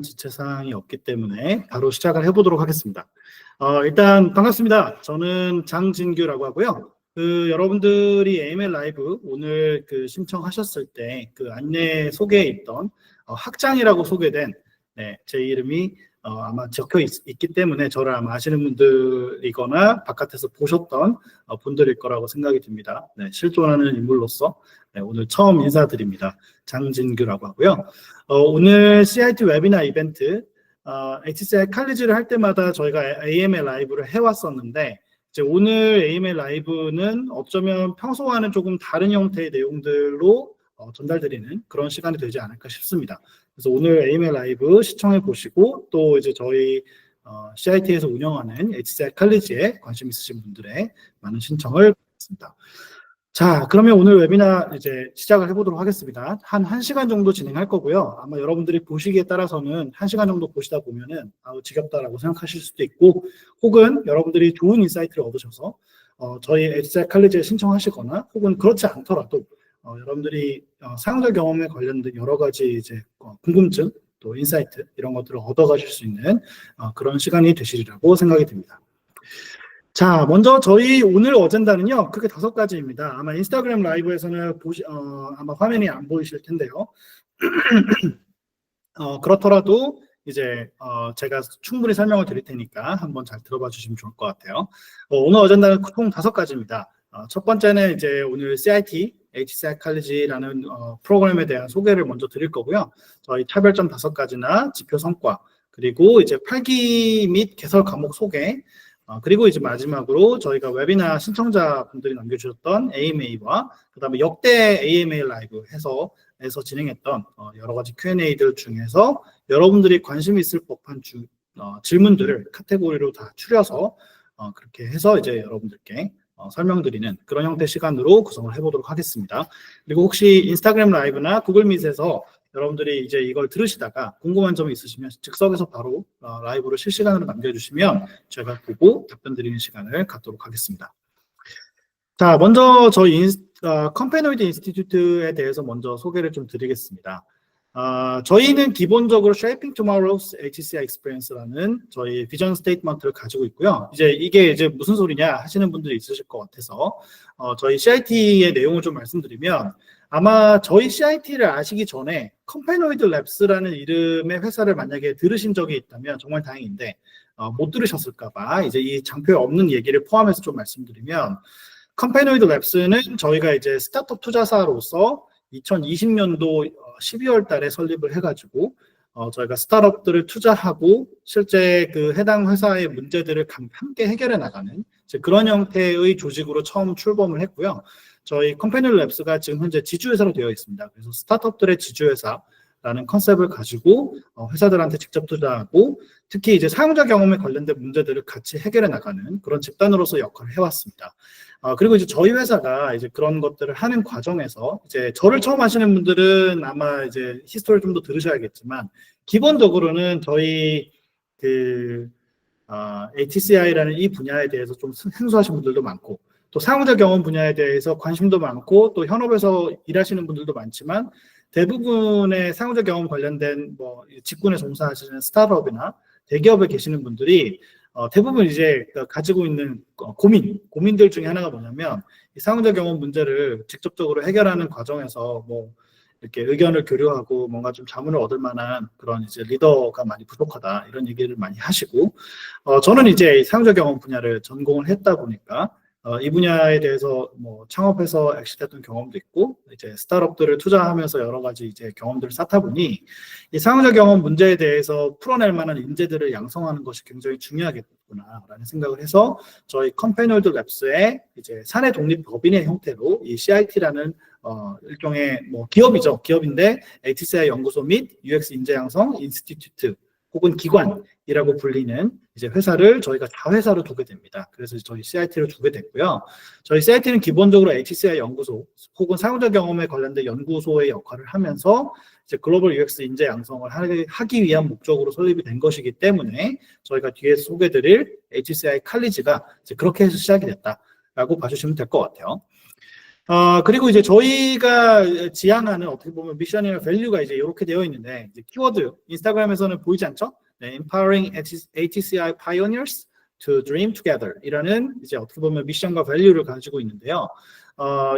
지체 사항이 없기 때문에 바로 시작을 해보도록 하겠습니다. 일단 반갑습니다. 저는 장진규라고 하고요. 여러분들이 AML 라이브 오늘 신청하셨을 때 안내 소개에 있던 학장이라고 소개된 제 이름이 아마 적혀 있기 때문에 저를 아마 아시는 분들이거나 바깥에서 보셨던 분들일 거라고 생각이 듭니다. 실존하는 인물로서 오늘 처음 인사드립니다. 장진규라고 하고요. 오늘 CIT 웨비나 이벤트, HCI 칼리지를 할 때마다 저희가 AML 라이브를 해왔었는데, 이제 오늘 AML 라이브는 어쩌면 평소와는 조금 다른 형태의 내용들로 전달드리는 그런 시간이 되지 않을까 싶습니다. 그래서 오늘 AML 라이브 시청해 보시고, 또 이제 저희 CIT에서 운영하는 HCI 칼리지에 관심 있으신 분들의 많은 신청을 받습니다. 자, 그러면 오늘 웨비나 이제 시작을 해보도록 하겠습니다. 한 1시간 정도 진행할 거고요. 아마 여러분들이 보시기에 따라서는 1시간 정도 보시다 보면은 지겹다라고 생각하실 수도 있고, 혹은 여러분들이 좋은 인사이트를 얻으셔서 저희 HCI 칼리지에 신청하시거나, 혹은 그렇지 않더라도 여러분들이 사용자 경험에 관련된 여러 가지 이제 궁금증, 또 인사이트 이런 것들을 얻어가실 수 있는 그런 시간이 되시리라고 생각이 듭니다. 자, 먼저 저희 오늘 어젠다는요, 크게 5가지입니다. 아마 인스타그램 라이브에서는 아마 화면이 안 보이실 텐데요. 그렇더라도 이제 제가 충분히 설명을 드릴 테니까 한번 잘 들어봐 주시면 좋을 것 같아요. 오늘 어젠다는 총 5가지입니다. 첫 번째는 이제 오늘 CIT, HCI 칼리지라는 프로그램에 대한 소개를 먼저 드릴 거고요. 저희 차별점 5가지나 지표 성과, 그리고 이제 8기 및 개설 과목 소개, 그리고 이제 마지막으로 저희가 웨비나 신청자분들이 남겨주셨던 AMA와 그 다음에 역대 AMA 라이브 해서 진행했던 여러 가지 Q&A들 중에서 여러분들이 관심 있을 법한 질문들을 카테고리로 다 추려서 그렇게 해서 이제 여러분들께 설명드리는 그런 형태 시간으로 구성을 해보도록 하겠습니다. 그리고 혹시 인스타그램 라이브나 구글 밋에서 여러분들이 이제 이걸 들으시다가 궁금한 점이 있으시면 즉석에서 바로 라이브로 실시간으로 남겨주시면 제가 보고 답변 드리는 시간을 갖도록 하겠습니다. 자, 먼저 저희 컴패노이드 인스티튜트에 대해서 먼저 소개를 좀 드리겠습니다. 저희는 기본적으로 Shaping Tomorrow's HCI Experience라는 저희 비전 스테이트먼트를 가지고 있고요. 이게 무슨 소리냐 하시는 분들이 있으실 것 같아서 저희 CIT의 내용을 좀 말씀드리면, 아마 저희 CIT를 아시기 전에 컴패노이드 랩스라는 이름의 회사를 만약에 들으신 적이 있다면 정말 다행인데 못 들으셨을까봐 이제 이 장표에 없는 얘기를 포함해서 좀 말씀드리면, 컴패노이드 랩스는 저희가 이제 스타트업 투자사로서 2020년도 12월 달에 설립을 해가지고 저희가 스타트업들을 투자하고 실제 해당 회사의 문제들을 함께 해결해 나가는 그런 형태의 조직으로 처음 출범을 했고요. 저희 컴패니언 랩스가 지금 현재 지주회사로 되어 있습니다. 그래서 스타트업들의 지주회사라는 컨셉을 가지고 회사들한테 직접 투자하고, 특히 이제 사용자 경험에 관련된 문제들을 같이 해결해 나가는 그런 집단으로서 역할을 해왔습니다. 그리고 이제 저희 회사가 이제 그런 것들을 하는 과정에서 이제 저를 처음 하시는 분들은 아마 이제 히스토리를 좀 더 들으셔야겠지만, 기본적으로는 저희 HCI라는 이 분야에 대해서 좀 생소하신 분들도 많고, 또 사용자 경험 분야에 대해서 관심도 많고, 또 현업에서 일하시는 분들도 많지만, 대부분의 사용자 경험 관련된 직군에 종사하시는 스타트업이나 대기업에 계시는 분들이 대부분 이제 가지고 있는 고민들 중에 하나가 뭐냐면, 이 사용자 경험 문제를 직접적으로 해결하는 과정에서 이렇게 의견을 교류하고 뭔가 좀 자문을 얻을 만한 그런 이제 리더가 많이 부족하다, 이런 얘기를 많이 하시고, 저는 이제 사용자 경험 분야를 전공을 했다 보니까 이 분야에 대해서 창업해서 엑시트했던 경험도 있고, 이제 스타트업들을 투자하면서 여러 가지 이제 경험들을 쌓다 보니 이 사용자 경험 문제에 대해서 풀어낼 만한 인재들을 양성하는 것이 굉장히 중요하겠구나라는 생각을 해서 저희 컴패니언드 랩스의 이제 사내 독립 법인의 형태로 이 CIT라는 일종의 기업인데 HCI 연구소 및 UX 인재 양성 인스티튜트 혹은 기관이라고 불리는 이제 회사를 저희가 자회사로 두게 됩니다. 그래서 저희 CIT를 두게 됐고요. 저희 CIT는 기본적으로 HCI 연구소 혹은 사용자 경험에 관련된 연구소의 역할을 하면서 이제 글로벌 UX 인재 양성을 하기 위한 목적으로 설립이 된 것이기 때문에 저희가 뒤에서 소개드릴 HCI 칼리지가 이제 그렇게 해서 시작이 됐다라고 봐주시면 될 것 같아요. 그리고 이제 저희가 지향하는 어떻게 보면 미션이나 밸류가 이제 이렇게 되어 있는데, 이제 키워드, 인스타그램에서는 보이지 않죠? 네, Empowering HCI Pioneers to Dream Together 이라는 이제 어떻게 보면 미션과 밸류를 가지고 있는데요.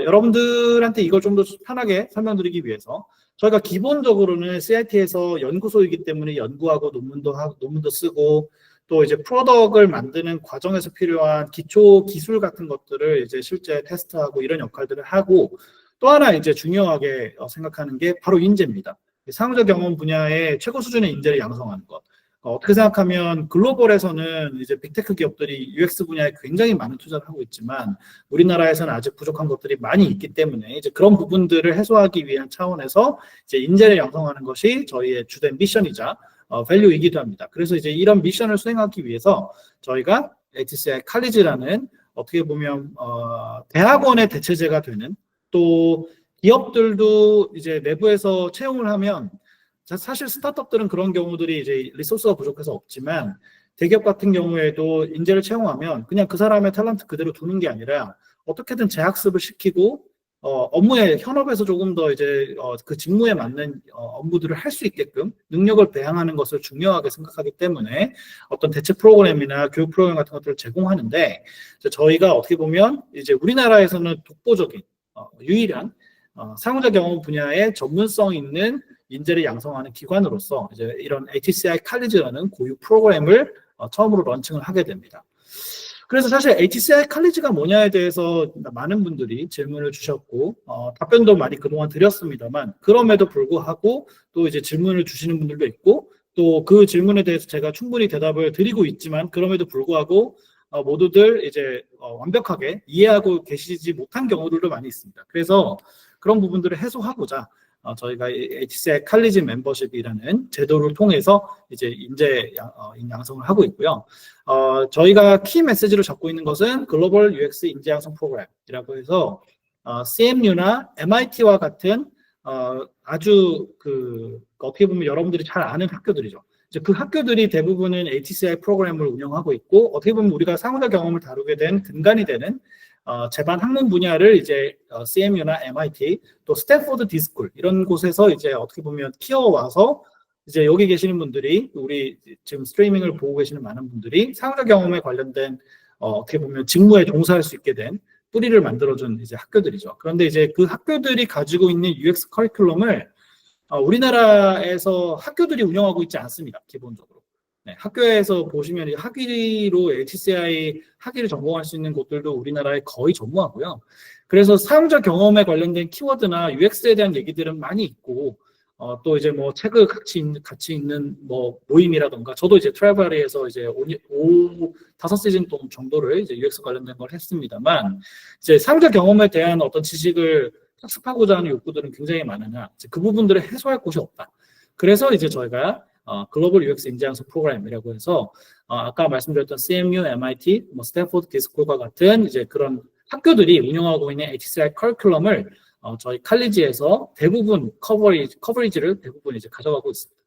여러분들한테 이걸 좀 더 편하게 설명드리기 위해서 저희가 기본적으로는 CIT에서 연구소이기 때문에 연구하고 논문도 쓰고 또 이제 프로덕트를 만드는 과정에서 필요한 기초 기술 같은 것들을 이제 실제 테스트하고 이런 역할들을 하고 또 하나 이제 중요하게 생각하는 게 바로 인재입니다. 상호적 경험 분야의 최고 수준의 인재를 양성하는 것. 어떻게 생각하면 글로벌에서는 이제 빅테크 기업들이 UX 분야에 굉장히 많은 투자를 하고 있지만 우리나라에서는 아직 부족한 것들이 많이 있기 때문에 이제 그런 부분들을 해소하기 위한 차원에서 이제 인재를 양성하는 것이 저희의 주된 미션이자 밸류이기도 합니다. 그래서 이제 이런 미션을 수행하기 위해서 저희가 HCI 칼리지라는 어떻게 보면 대학원의 대체제가 되는 또 기업들도 이제 내부에서 채용을 하면 사실 스타트업들은 그런 경우들이 이제 리소스가 부족해서 없지만 대기업 같은 경우에도 인재를 채용하면 그냥 그 사람의 탤런트 그대로 두는 게 아니라 어떻게든 재학습을 시키고 업무에 현업에서 조금 더 이제 그 직무에 맞는 업무들을 할 수 있게끔 능력을 배양하는 것을 중요하게 생각하기 때문에 어떤 대체 프로그램이나 교육 프로그램 같은 것들을 제공하는데 저희가 어떻게 보면 이제 우리나라에서는 독보적인 유일한 상호작 경험 분야의 전문성 있는 인재를 양성하는 기관으로서 이제 이런 HCI 칼리지라는 고유 프로그램을 처음으로 런칭을 하게 됩니다. 그래서 사실 HCI 칼리지가 뭐냐에 대해서 많은 분들이 질문을 주셨고 답변도 많이 그동안 드렸습니다만 그럼에도 불구하고 또 이제 질문을 주시는 분들도 있고 또 그 질문에 대해서 제가 충분히 대답을 드리고 있지만 그럼에도 불구하고 모두들 이제 완벽하게 이해하고 계시지 못한 경우들도 많이 있습니다. 그래서 그런 부분들을 해소하고자 저희가 HCI 칼리지 멤버십이라는 제도를 통해서 이제 인재 양성을 하고 있고요. 저희가 키 메시지로 잡고 있는 것은 글로벌 UX 인재 양성 프로그램이라고 해서 CMU나 MIT와 같은 아주 어떻게 보면 여러분들이 잘 아는 학교들이죠. 이제 그 학교들이 대부분은 HCI 프로그램을 운영하고 있고 어떻게 보면 우리가 상호작 경험을 다루게 된 근간이 되는 제반 학문 분야를 이제 CMU나 MIT 또 스탠포드 디스쿨 이런 곳에서 이제 어떻게 보면 키워와서 이제 여기 계시는 분들이 우리 지금 스트리밍을 보고 계시는 많은 분들이 상호작 경험에 관련된 어떻게 보면 직무에 종사할 수 있게 된 뿌리를 만들어준 이제 학교들이죠. 그런데 이제 그 학교들이 가지고 있는 UX 커리큘럼을 우리나라에서 학교들이 운영하고 있지 않습니다. 기본적으로. 네, 학교에서 보시면 학위로 HCI 학위를 전공할 수 있는 곳들도 우리나라에 거의 전무하고요. 그래서 사용자 경험에 관련된 키워드나 UX에 대한 얘기들은 많이 있고 또 이제 뭐 책을 같이 있는 뭐 모임이라던가 저도 이제 트래블리에서 이제 5시즌 정도를 이제 UX 관련된 걸 했습니다만 이제 사용자 경험에 대한 어떤 지식을 학습하고자 하는 욕구들은 굉장히 많으나 그 부분들을 해소할 곳이 없다. 그래서 이제 저희가 글로벌 UX 인재 양성 프로그램이라고 해서 아까 말씀드렸던 CMU, MIT, 뭐 스탠포드 디스쿨과 같은 이제 그런 학교들이 운영하고 있는 HCI 커리큘럼을 저희 칼리지에서 대부분 커버리지를 대부분 이제 가져가고 있습니다.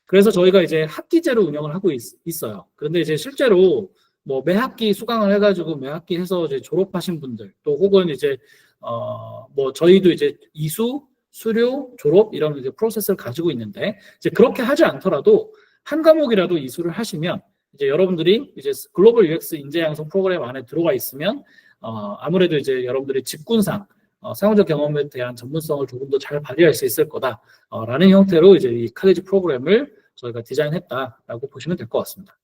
그래서 저희가 이제 학기제로 운영을 하고 있어요. 그런데 이제 실제로 뭐 매 학기 수강을 해가지고 매 학기 해서 이제 졸업하신 분들 또 혹은 이제 뭐 저희도 이제 이수, 수료, 졸업 이런 이제 프로세스를 가지고 있는데 이제 그렇게 하지 않더라도 한 과목이라도 이수를 하시면 이제 여러분들이 이제 글로벌 UX 인재 양성 프로그램 안에 들어가 있으면 아무래도 이제 여러분들의 직군상 상호적 경험에 대한 전문성을 조금 더 잘 발휘할 수 있을 거다라는 형태로 이제 이 칼리지 프로그램을 저희가 디자인했다라고 보시면 될 것 같습니다.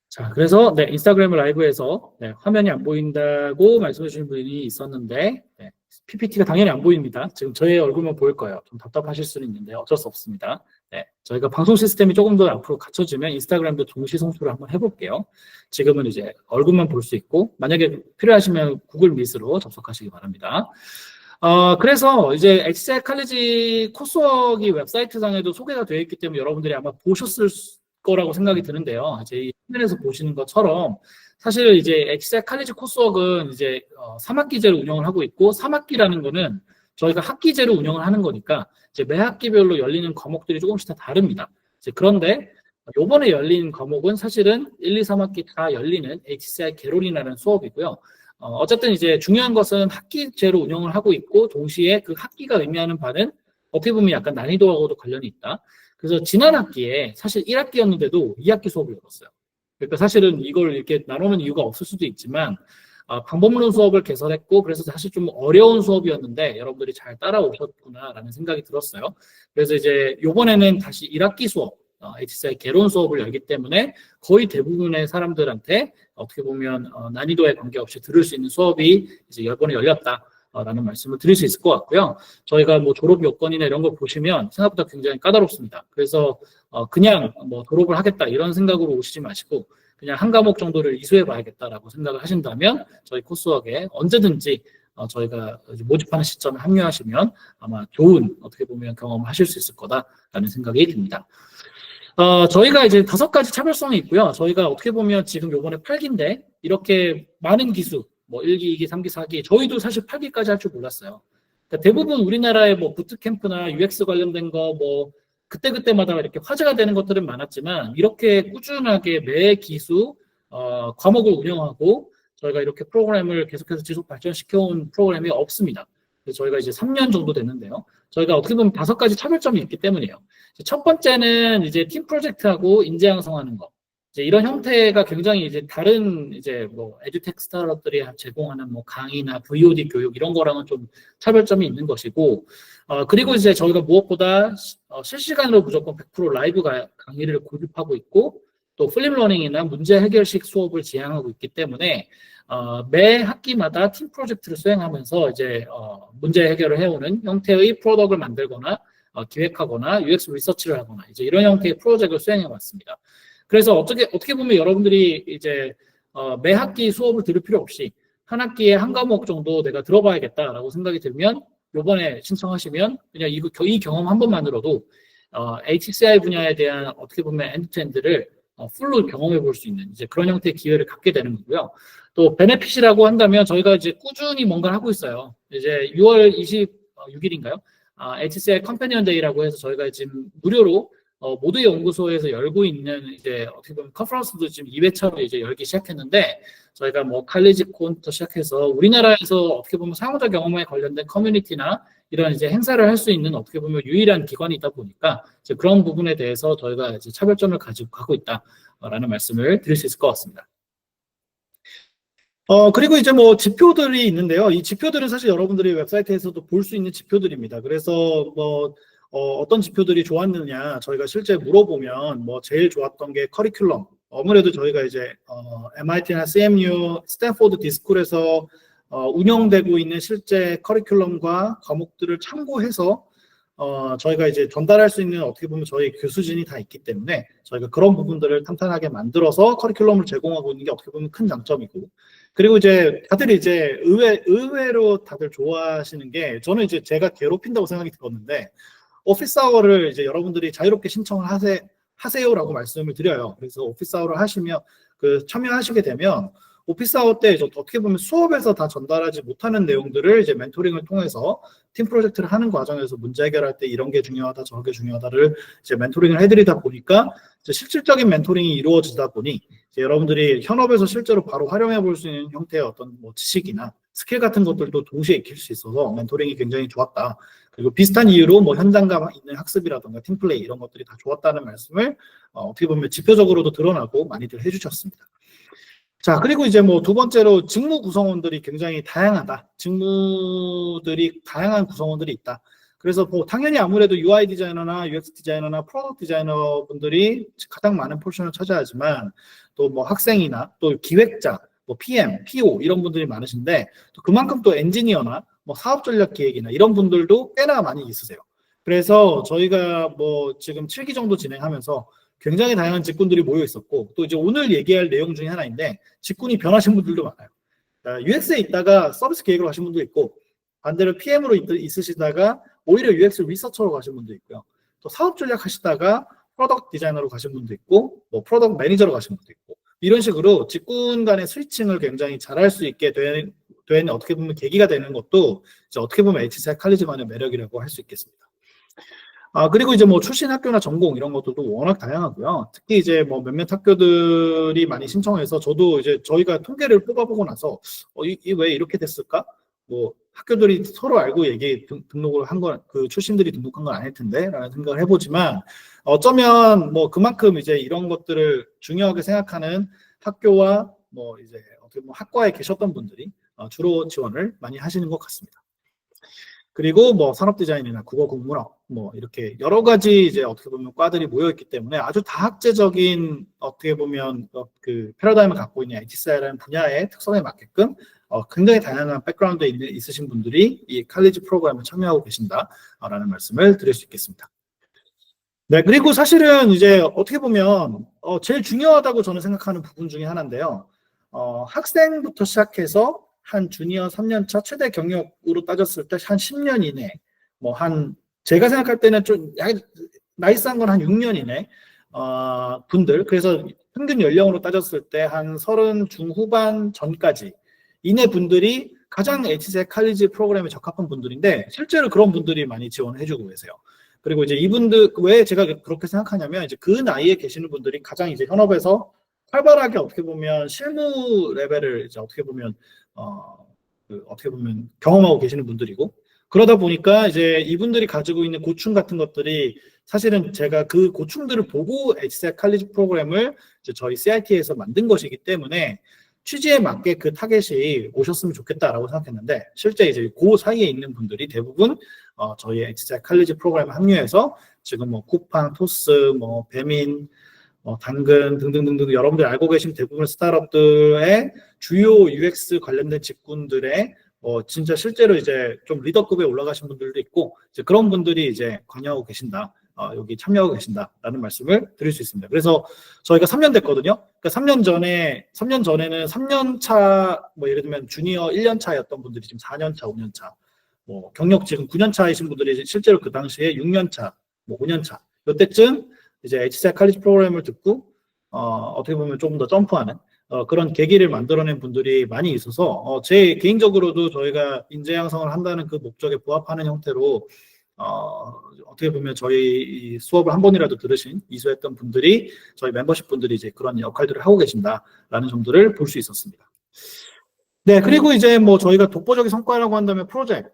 자, 그래서 네, 인스타그램 라이브에서 네, 화면이 안 보인다고 말씀해 주신 분이 있었는데 네, PPT가 당연히 안 보입니다. 지금 저의 얼굴만 보일 거예요. 좀 답답하실 수는 있는데 어쩔 수 없습니다. 네, 저희가 방송 시스템이 조금 더 앞으로 갖춰지면 인스타그램도 동시 송출을 한번 해볼게요. 지금은 이제 얼굴만 볼 수 있고 만약에 필요하시면 구글 미트로 접속하시기 바랍니다. 그래서 이제 HCI 칼리지 코스웍이 웹사이트상에도 소개가 되어 있기 때문에 여러분들이 아마 보셨을 거라고 생각이 드는데요. 이제 이 화면에서 보시는 것처럼 사실 이제 HCI 칼리지 코스웍은 이제 3학기제로 운영을 하고 있고 3학기라는 거는 저희가 학기제로 운영을 하는 거니까 이제 매 학기별로 열리는 과목들이 조금씩 다 다릅니다. 이제 그런데 요번에 열린 과목은 사실은 1, 2, 3학기 다 열리는 HCI 개론이라는 수업이고요. 어쨌든 이제 중요한 것은 학기제로 운영을 하고 있고 동시에 그 학기가 의미하는 바는 어떻게 보면 약간 난이도하고도 관련이 있다. 그래서 지난 학기에 사실 1학기였는데도 2학기 수업을 열었어요. 그러니까 사실은 이걸 이렇게 나누는 이유가 없을 수도 있지만 방법론 수업을 개설했고 그래서 사실 좀 어려운 수업이었는데 여러분들이 잘 따라오셨구나라는 생각이 들었어요. 그래서 이제 이번에는 다시 1학기 수업 HCI 개론 수업을 열기 때문에 거의 대부분의 사람들한테 어떻게 보면 난이도에 관계없이 들을 수 있는 수업이 이제 이번에 열렸다라는 말씀을 드릴 수 있을 것 같고요. 저희가 뭐 졸업 요건이나 이런 걸 보시면 생각보다 굉장히 까다롭습니다. 그래서 그냥 뭐 졸업을 하겠다 이런 생각으로 오시지 마시고 그냥 한 과목 정도를 이수해 봐야겠다라고 생각을 하신다면 저희 코스웍에 언제든지 저희가 모집하는 시점에 합류하시면 아마 좋은 어떻게 보면 경험을 하실 수 있을 거다라는 생각이 듭니다. 저희가 이제 5가지 차별성이 있고요. 저희가 어떻게 보면 지금 요번에 8기인데 이렇게 많은 기수, 뭐 1기, 2기, 3기, 4기, 저희도 사실 8기까지 할 줄 몰랐어요. 그러니까 대부분 우리나라의 뭐 부트캠프나 UX 관련된 거 뭐 그때그때마다 이렇게 화제가 되는 것들은 많았지만 이렇게 꾸준하게 매 기수 과목을 운영하고 저희가 이렇게 프로그램을 계속해서 지속 발전시켜온 프로그램이 없습니다. 그래서 저희가 이제 3년 정도 됐는데요. 저희가 어떻게 보면 5가지 차별점이 있기 때문이에요. 첫 번째는 이제 팀 프로젝트하고 인재 양성하는 거. 이제 이런 형태가 굉장히 이제 다른 이제 뭐 에듀텍 스타트업들이 제공하는 뭐 강의나 VOD 교육 이런 거랑은 좀 차별점이 있는 것이고, 그리고 이제 저희가 무엇보다 실시간으로 무조건 100% 라이브 강의를 고집하고 있고, 또 플립 러닝이나 문제 해결식 수업을 지향하고 있기 때문에 매 학기마다 팀 프로젝트를 수행하면서 이제 문제 해결을 해오는 형태의 프로덕트를 만들거나 기획하거나 UX 리서치를 하거나 이제 이런 형태의 프로젝트를 수행해 왔습니다. 그래서 어떻게 보면 여러분들이 이제 매 학기 수업을 들을 필요 없이 한 학기에 한 과목 정도 내가 들어봐야겠다라고 생각이 들면 요번에 신청하시면 그냥 이 경험 한 번만으로도 HCI 분야에 대한 어떻게 보면 엔드투엔드를 풀로 경험해 볼 수 있는 이제 그런 형태의 기회를 갖게 되는 거고요. 또 베네핏이라고 한다면 저희가 이제 꾸준히 뭔가를 하고 있어요. 이제 6월 26일인가요? HCI 컴패니언 데이라고 해서 저희가 지금 무료로 모두의 연구소에서 열고 있는 이제 어떻게 보면 컨퍼런스도 지금 2회차로 이제 열기 시작했는데 저희가 뭐 칼리지콘부터 시작해서 우리나라에서 어떻게 보면 사용자 경험에 관련된 커뮤니티나 이런 이제 행사를 할 수 있는 어떻게 보면 유일한 기관이다 보니까 이제 그런 부분에 대해서 저희가 이제 차별점을 가지고 가고 있다라는 말씀을 드릴 수 있을 것 같습니다. 그리고 이제 뭐 지표들이 있는데요. 이 지표들은 사실 여러분들이 웹사이트에서도 볼 수 있는 지표들입니다. 그래서 뭐 어떤 지표들이 좋았느냐 저희가 실제 물어보면 뭐 제일 좋았던 게 커리큘럼. 아무래도 저희가 이제 MIT나 CMU, 스탠포드 디스쿨에서 운영되고 있는 실제 커리큘럼과 과목들을 참고해서 저희가 이제 전달할 수 있는 어떻게 보면 저희 교수진이 다 있기 때문에 저희가 그런 부분들을 탄탄하게 만들어서 커리큘럼을 제공하고 있는 게 어떻게 보면 큰 장점이고, 그리고 이제 다들 이제 의외로 다들 좋아하시는 게, 저는 이제 제가 괴롭힌다고 생각이 들었는데 오피스 아워를 이제 여러분들이 자유롭게 신청을 하세요라고 말씀을 드려요. 그래서 오피스 아워를 하시면 참여하시게 되면 오피스 아워 때 어떻게 보면 수업에서 다 전달하지 못하는 내용들을 이제 멘토링을 통해서 팀 프로젝트를 하는 과정에서 문제 해결할 때 이런 게 중요하다 저게 중요하다를 이제 멘토링을 해드리다 보니까 이제 실질적인 멘토링이 이루어지다 보니 이제 여러분들이 현업에서 실제로 바로 활용해 볼 수 있는 형태의 어떤 뭐 지식이나 스킬 같은 것들도 동시에 익힐 수 있어서 멘토링이 굉장히 좋았다. 그리고 비슷한 이유로 뭐 현장감 있는 학습이라든가 팀플레이 이런 것들이 다 좋았다는 말씀을 어떻게 보면 지표적으로도 드러나고 많이들 해주셨습니다. 자, 그리고 이제 뭐 두 번째로 직무 구성원들이 굉장히 다양하다. 직무들이 다양한 구성원들이 있다. 그래서 뭐 당연히 아무래도 UI 디자이너나 UX 디자이너나 프로덕트 디자이너 분들이 가장 많은 포션을 차지하지만 또 뭐 학생이나 또 기획자, 뭐 PM, PO 이런 분들이 많으신데 또 그만큼 또 엔지니어나 뭐 사업 전략 기획이나 이런 분들도 꽤나 많이 있으세요. 그래서 저희가 뭐 지금 7기 정도 진행하면서 굉장히 다양한 직군들이 모여 있었고, 또 이제 오늘 얘기할 내용 중에 하나인데 직군이 변하신 분들도 많아요. UX에 있다가 서비스 기획으로 가신 분도 있고, 반대로 PM으로 있으시다가 오히려 UX 리서처로 가신 분도 있고요. 또 사업 전략 하시다가 프로덕트 디자이너로 가신 분도 있고, 뭐 프로덕트 매니저로 가신 분도 있고, 이런 식으로 직군 간의 스위칭을 굉장히 잘할 수 있게 된 어떻게 보면 계기가 되는 것도 이제 어떻게 보면 HCI 칼리지만의 매력이라고 할 수 있겠습니다. 그리고 이제 뭐 출신 학교나 전공 이런 것들도 워낙 다양하고요. 특히 이제 뭐 몇몇 학교들이 많이 신청해서 저도 이제 저희가 통계를 뽑아보고 나서 왜 이렇게 됐을까? 뭐 학교들이 서로 알고 등록을 한 건, 그 출신들이 등록한 건 아닐 텐데 라는 생각을 해보지만 어쩌면 뭐 그만큼 이제 이런 것들을 중요하게 생각하는 학교와 뭐 이제 어떻게 보면 학과에 계셨던 분들이 주로 지원을 많이 하시는 것 같습니다. 그리고 뭐 산업 디자인이나 국어 국문학 뭐 이렇게 여러 가지 이제 어떻게 보면 과들이 모여 있기 때문에 아주 다학제적인 어떻게 보면 그 패러다임을 갖고 있는 HCI라는 분야의 특성에 맞게끔 굉장히 다양한 백그라운드에 있으신 분들이 이 칼리지 프로그램에 참여하고 계신다라는 말씀을 드릴 수 있겠습니다. 네, 그리고 사실은 이제 어떻게 보면 제일 중요하다고 저는 생각하는 부분 중에 하나인데요. 학생부터 시작해서 한 주니어 3년차 최대 경력으로 따졌을 때 한 10년 이내, 뭐 제가 생각할 때는 좀 나이스한 건 한 6년 이내 분들, 그래서 평균 연령으로 따졌을 때 한 30 중후반 전까지 이내 분들이 가장 HCI 칼리지 프로그램에 적합한 분들인데 실제로 그런 분들이 많이 지원을 해주고 계세요. 그리고 이제 이분들 왜 제가 그렇게 생각하냐면 이제 그 나이에 계시는 분들이 가장 이제 현업에서 활발하게 어떻게 보면 실무 레벨을 이제 어떻게 보면 경험하고 계시는 분들이고 그러다 보니까 이제 이분들이 가지고 있는 고충 같은 것들이 사실은 제가 그 고충들을 보고 HCI 칼리지 프로그램을 이제 저희 CIT에서 만든 것이기 때문에 취지에 맞게 그 타겟이 오셨으면 좋겠다라고 생각했는데 실제 이제 그 사이에 있는 분들이 대부분 저희 HCI 칼리지 프로그램에 합류해서 지금 뭐 쿠팡, 토스, 뭐 배민, 당근 등등등등 여러분들이 알고 계신 대부분 스타트업들의 주요 UX 관련된 직군들의 진짜 실제로 이제 좀 리더급에 올라가신 분들도 있고 이제 그런 분들이 이제 관여하고 계신다. 여기 참여하고 계신다라는 말씀을 드릴 수 있습니다. 그래서 저희가 3년 됐거든요. 그러니까 3년 전에는 3년 차, 뭐 예를 들면 주니어 1년 차였던 분들이 지금 4년 차, 5년 차, 뭐 경력 지금 9년 차이신 분들이 실제로 그 당시에 6년 차, 뭐 5년 차, 이때쯤 이제 HCI 칼리지 프로그램을 듣고 어떻게 보면 조금 더 점프하는 그런 계기를 만들어낸 분들이 많이 있어서 제 개인적으로도 저희가 인재 양성을 한다는 그 목적에 부합하는 형태로 어떻게 보면 저희 수업을 한 번이라도 들으신 이수했던 분들이 저희 멤버십 분들이 이제 그런 역할들을 하고 계신다라는 점들을 볼 수 있었습니다. 네, 그리고 이제 뭐 저희가 독보적인 성과라고 한다면 프로젝트,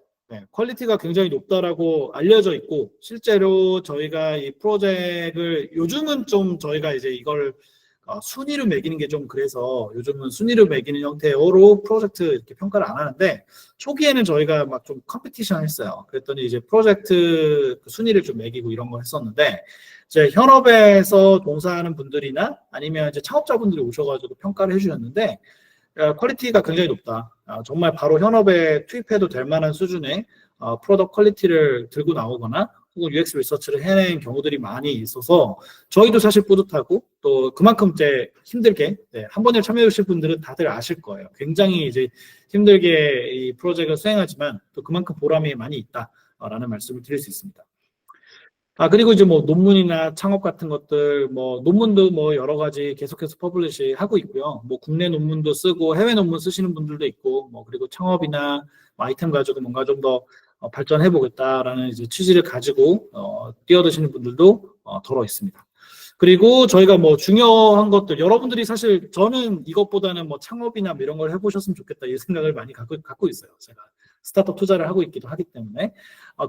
퀄리티가 굉장히 높다라고 알려져 있고 실제로 저희가 이 프로젝트를 요즘은 좀 저희가 이제 이걸 순위로 매기는 게 좀 그래서 요즘은 순위로 매기는 형태로 프로젝트 이렇게 평가를 안 하는데 초기에는 저희가 막 좀 컴피티션 했어요. 그랬더니 이제 프로젝트 순위를 좀 매기고 이런 걸 했었는데 이제 현업에서 동사하는 분들이나 아니면 이제 창업자분들이 오셔가지고 평가를 해주셨는데 퀄리티가 굉장히 높다. 정말 바로 현업에 투입해도 될 만한 수준의 프로덕트 퀄리티를 들고 나오거나 혹은 UX 리서치를 해낸 경우들이 많이 있어서 저희도 사실 뿌듯하고 또 그만큼 이제 힘들게 한 번에 참여해 주실 분들은 다들 아실 거예요. 굉장히 이제 힘들게 이 프로젝트를 수행하지만 또 그만큼 보람이 많이 있다라는 말씀을 드릴 수 있습니다. 그리고 이제 뭐 논문이나 창업 같은 것들, 뭐 논문도 뭐 여러 가지 계속해서 퍼블리시 하고 있고요. 뭐 국내 논문도 쓰고 해외 논문 쓰시는 분들도 있고, 뭐 그리고 창업이나 아이템 가지고 뭔가 좀 더 발전해 보겠다라는 이제 취지를 가지고 뛰어드시는 분들도 더러 있습니다. 그리고 저희가 뭐 중요한 것들, 여러분들이 사실 저는 이것보다는 뭐 창업이나 뭐 이런 걸 해보셨으면 좋겠다 이 생각을 많이 갖고 있어요. 제가 스타트업 투자를 하고 있기도 하기 때문에.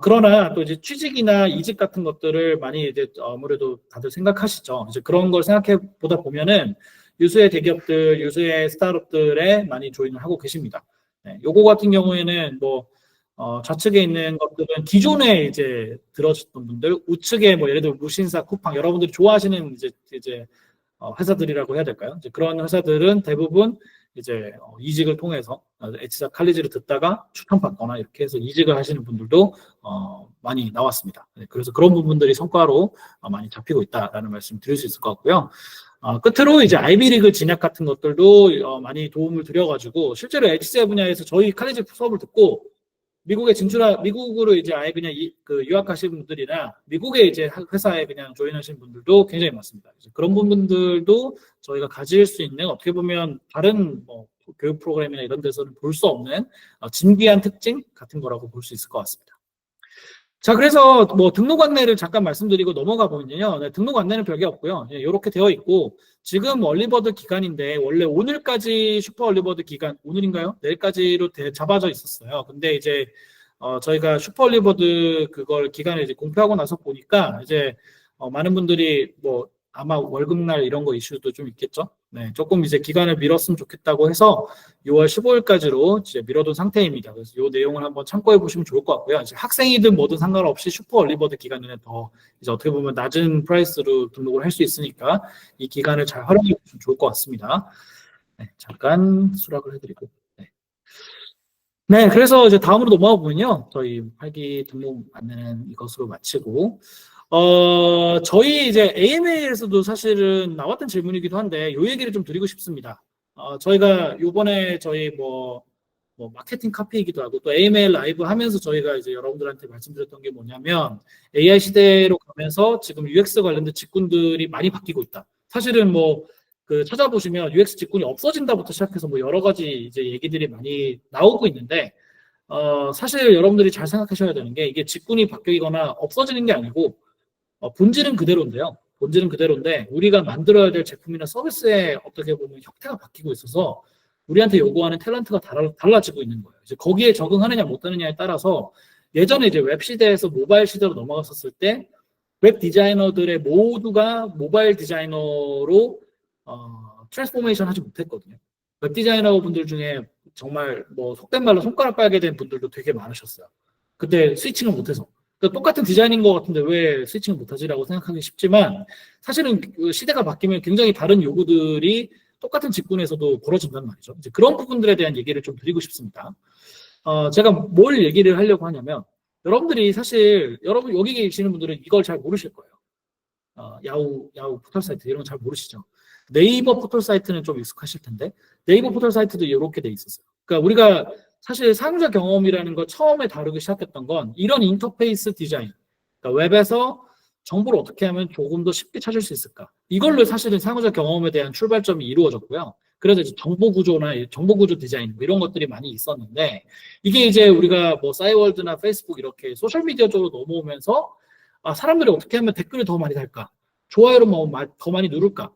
그러나 또 이제 취직이나 이직 같은 것들을 많이 이제 아무래도 다들 생각하시죠. 이제 그런 걸 생각해 보다 보면은 유수의 대기업들, 유수의 스타트업들에 많이 조인을 하고 계십니다. 요거 같은 경우에는 뭐 좌측에 있는 것들은 기존에 이제 들어졌던 분들, 우측에 뭐 예를 들어 무신사, 쿠팡 여러분들이 좋아하시는 이제 회사들이라고 해야 될까요? 이제 그런 회사들은 대부분 이제 이직을 통해서 HCI 칼리지를 듣다가 추천받거나 이렇게 해서 이직을 하시는 분들도 많이 나왔습니다. 그래서 그런 부분들이 성과로 많이 잡히고 있다라는 말씀 드릴 수 있을 것 같고요. 끝으로 이제 아이비리그 진학 같은 것들도 많이 도움을 드려가지고 실제로 HCI 분야에서 저희 칼리지 수업을 듣고 미국으로 이제 아예 그냥 유학하신 분들이나 미국에 이제 회사에 그냥 조인하신 분들도 굉장히 많습니다. 그런 부분들도 저희가 가질 수 있는 어떻게 보면 다른 뭐 교육 프로그램이나 이런 데서는 볼 수 없는 진귀한 특징 같은 거라고 볼 수 있을 것 같습니다. 자, 그래서 뭐 등록 안내를 잠깐 말씀드리고 넘어가 보면요. 네, 등록 안내는 별게 없고요. 이렇게 되어 있고, 지금 얼리버드 기간인데, 원래 오늘까지 슈퍼 얼리버드 기간, 오늘인가요? 내일까지로 잡아져 있었어요. 근데 이제, 저희가 슈퍼 얼리버드 그걸 기간을 이제 공표하고 나서 보니까, 이제, 많은 분들이 뭐, 아마 월급날 이런 거 이슈도 좀 있겠죠? 네, 조금 이제 기간을 미뤘으면 좋겠다고 해서 6월 15일까지로 이제 미뤄둔 상태입니다. 그래서 이 내용을 한번 참고해 보시면 좋을 것 같고요. 이제 학생이든 뭐든 상관없이 슈퍼 얼리버드 기간에는 더 이제 어떻게 보면 낮은 프라이스로 등록을 할 수 있으니까 이 기간을 잘 활용해 보시면 좋을 것 같습니다. 네, 잠깐 수락을 해드리고. 네. 네, 그래서 이제 다음으로 넘어가 보면요. 저희 활기 등록 안내는 이것으로 마치고, 저희 이제 AMA에서도 사실은 나왔던 질문이기도 한데, 요 얘기를 좀 드리고 싶습니다. 저희가 요번에 저희 뭐 마케팅 카페이기도 하고, 또 AMA 라이브 하면서 저희가 이제 여러분들한테 말씀드렸던 게 뭐냐면, AI 시대로 가면서 지금 UX 관련된 직군들이 많이 바뀌고 있다. 사실은 뭐, 그 찾아보시면 UX 직군이 없어진다부터 시작해서 뭐 여러 가지 이제 얘기들이 많이 나오고 있는데, 사실 여러분들이 잘 생각하셔야 되는 게 이게 직군이 바뀌거나 없어지는 게 아니고, 본질은 그대로인데요. 본질은 그대로인데 우리가 만들어야 될 제품이나 서비스에 어떻게 보면 형태가 바뀌고 있어서 우리한테 요구하는 탤런트가 달라지고 있는 거예요. 이제 거기에 적응하느냐 못하느냐에 따라서 예전에 이제 웹 시대에서 모바일 시대로 넘어갔었을 때 웹 디자이너들의 모두가 모바일 디자이너로 트랜스포메이션 하지 못했거든요. 웹 디자이너 분들 중에 정말 뭐 속된 말로 손가락 빨게 된 분들도 되게 많으셨어요. 그때 스위칭을 못해서. 그러니까 똑같은 디자인인 것 같은데 왜 스위칭을 못하지라고 생각하기 쉽지만 사실은 그 시대가 바뀌면 굉장히 다른 요구들이 똑같은 직군에서도 벌어진단 말이죠. 이제 그런 부분들에 대한 얘기를 좀 드리고 싶습니다. 제가 뭘 얘기를 하려고 하냐면 여러분들이 사실 여러분 여기 계시는 분들은 이걸 잘 모르실 거예요. 야후 포털 사이트 이런 거 잘 모르시죠. 네이버 포털 사이트는 좀 익숙하실 텐데 네이버 포털 사이트도 이렇게 돼 있었어요. 그러니까 우리가 사실 사용자 경험이라는 거 처음에 다루기 시작했던 건 이런 인터페이스 디자인, 그러니까 웹에서 정보를 어떻게 하면 조금 더 쉽게 찾을 수 있을까? 이걸로 사실은 사용자 경험에 대한 출발점이 이루어졌고요. 그래서 이제 정보 구조나 정보 구조 디자인 뭐 이런 것들이 많이 있었는데 이게 이제 우리가 뭐 싸이월드나 페이스북 이렇게 소셜 미디어 쪽으로 넘어오면서 사람들이 어떻게 하면 댓글을 더 많이 달까? 좋아요를 뭐 더 많이 누를까?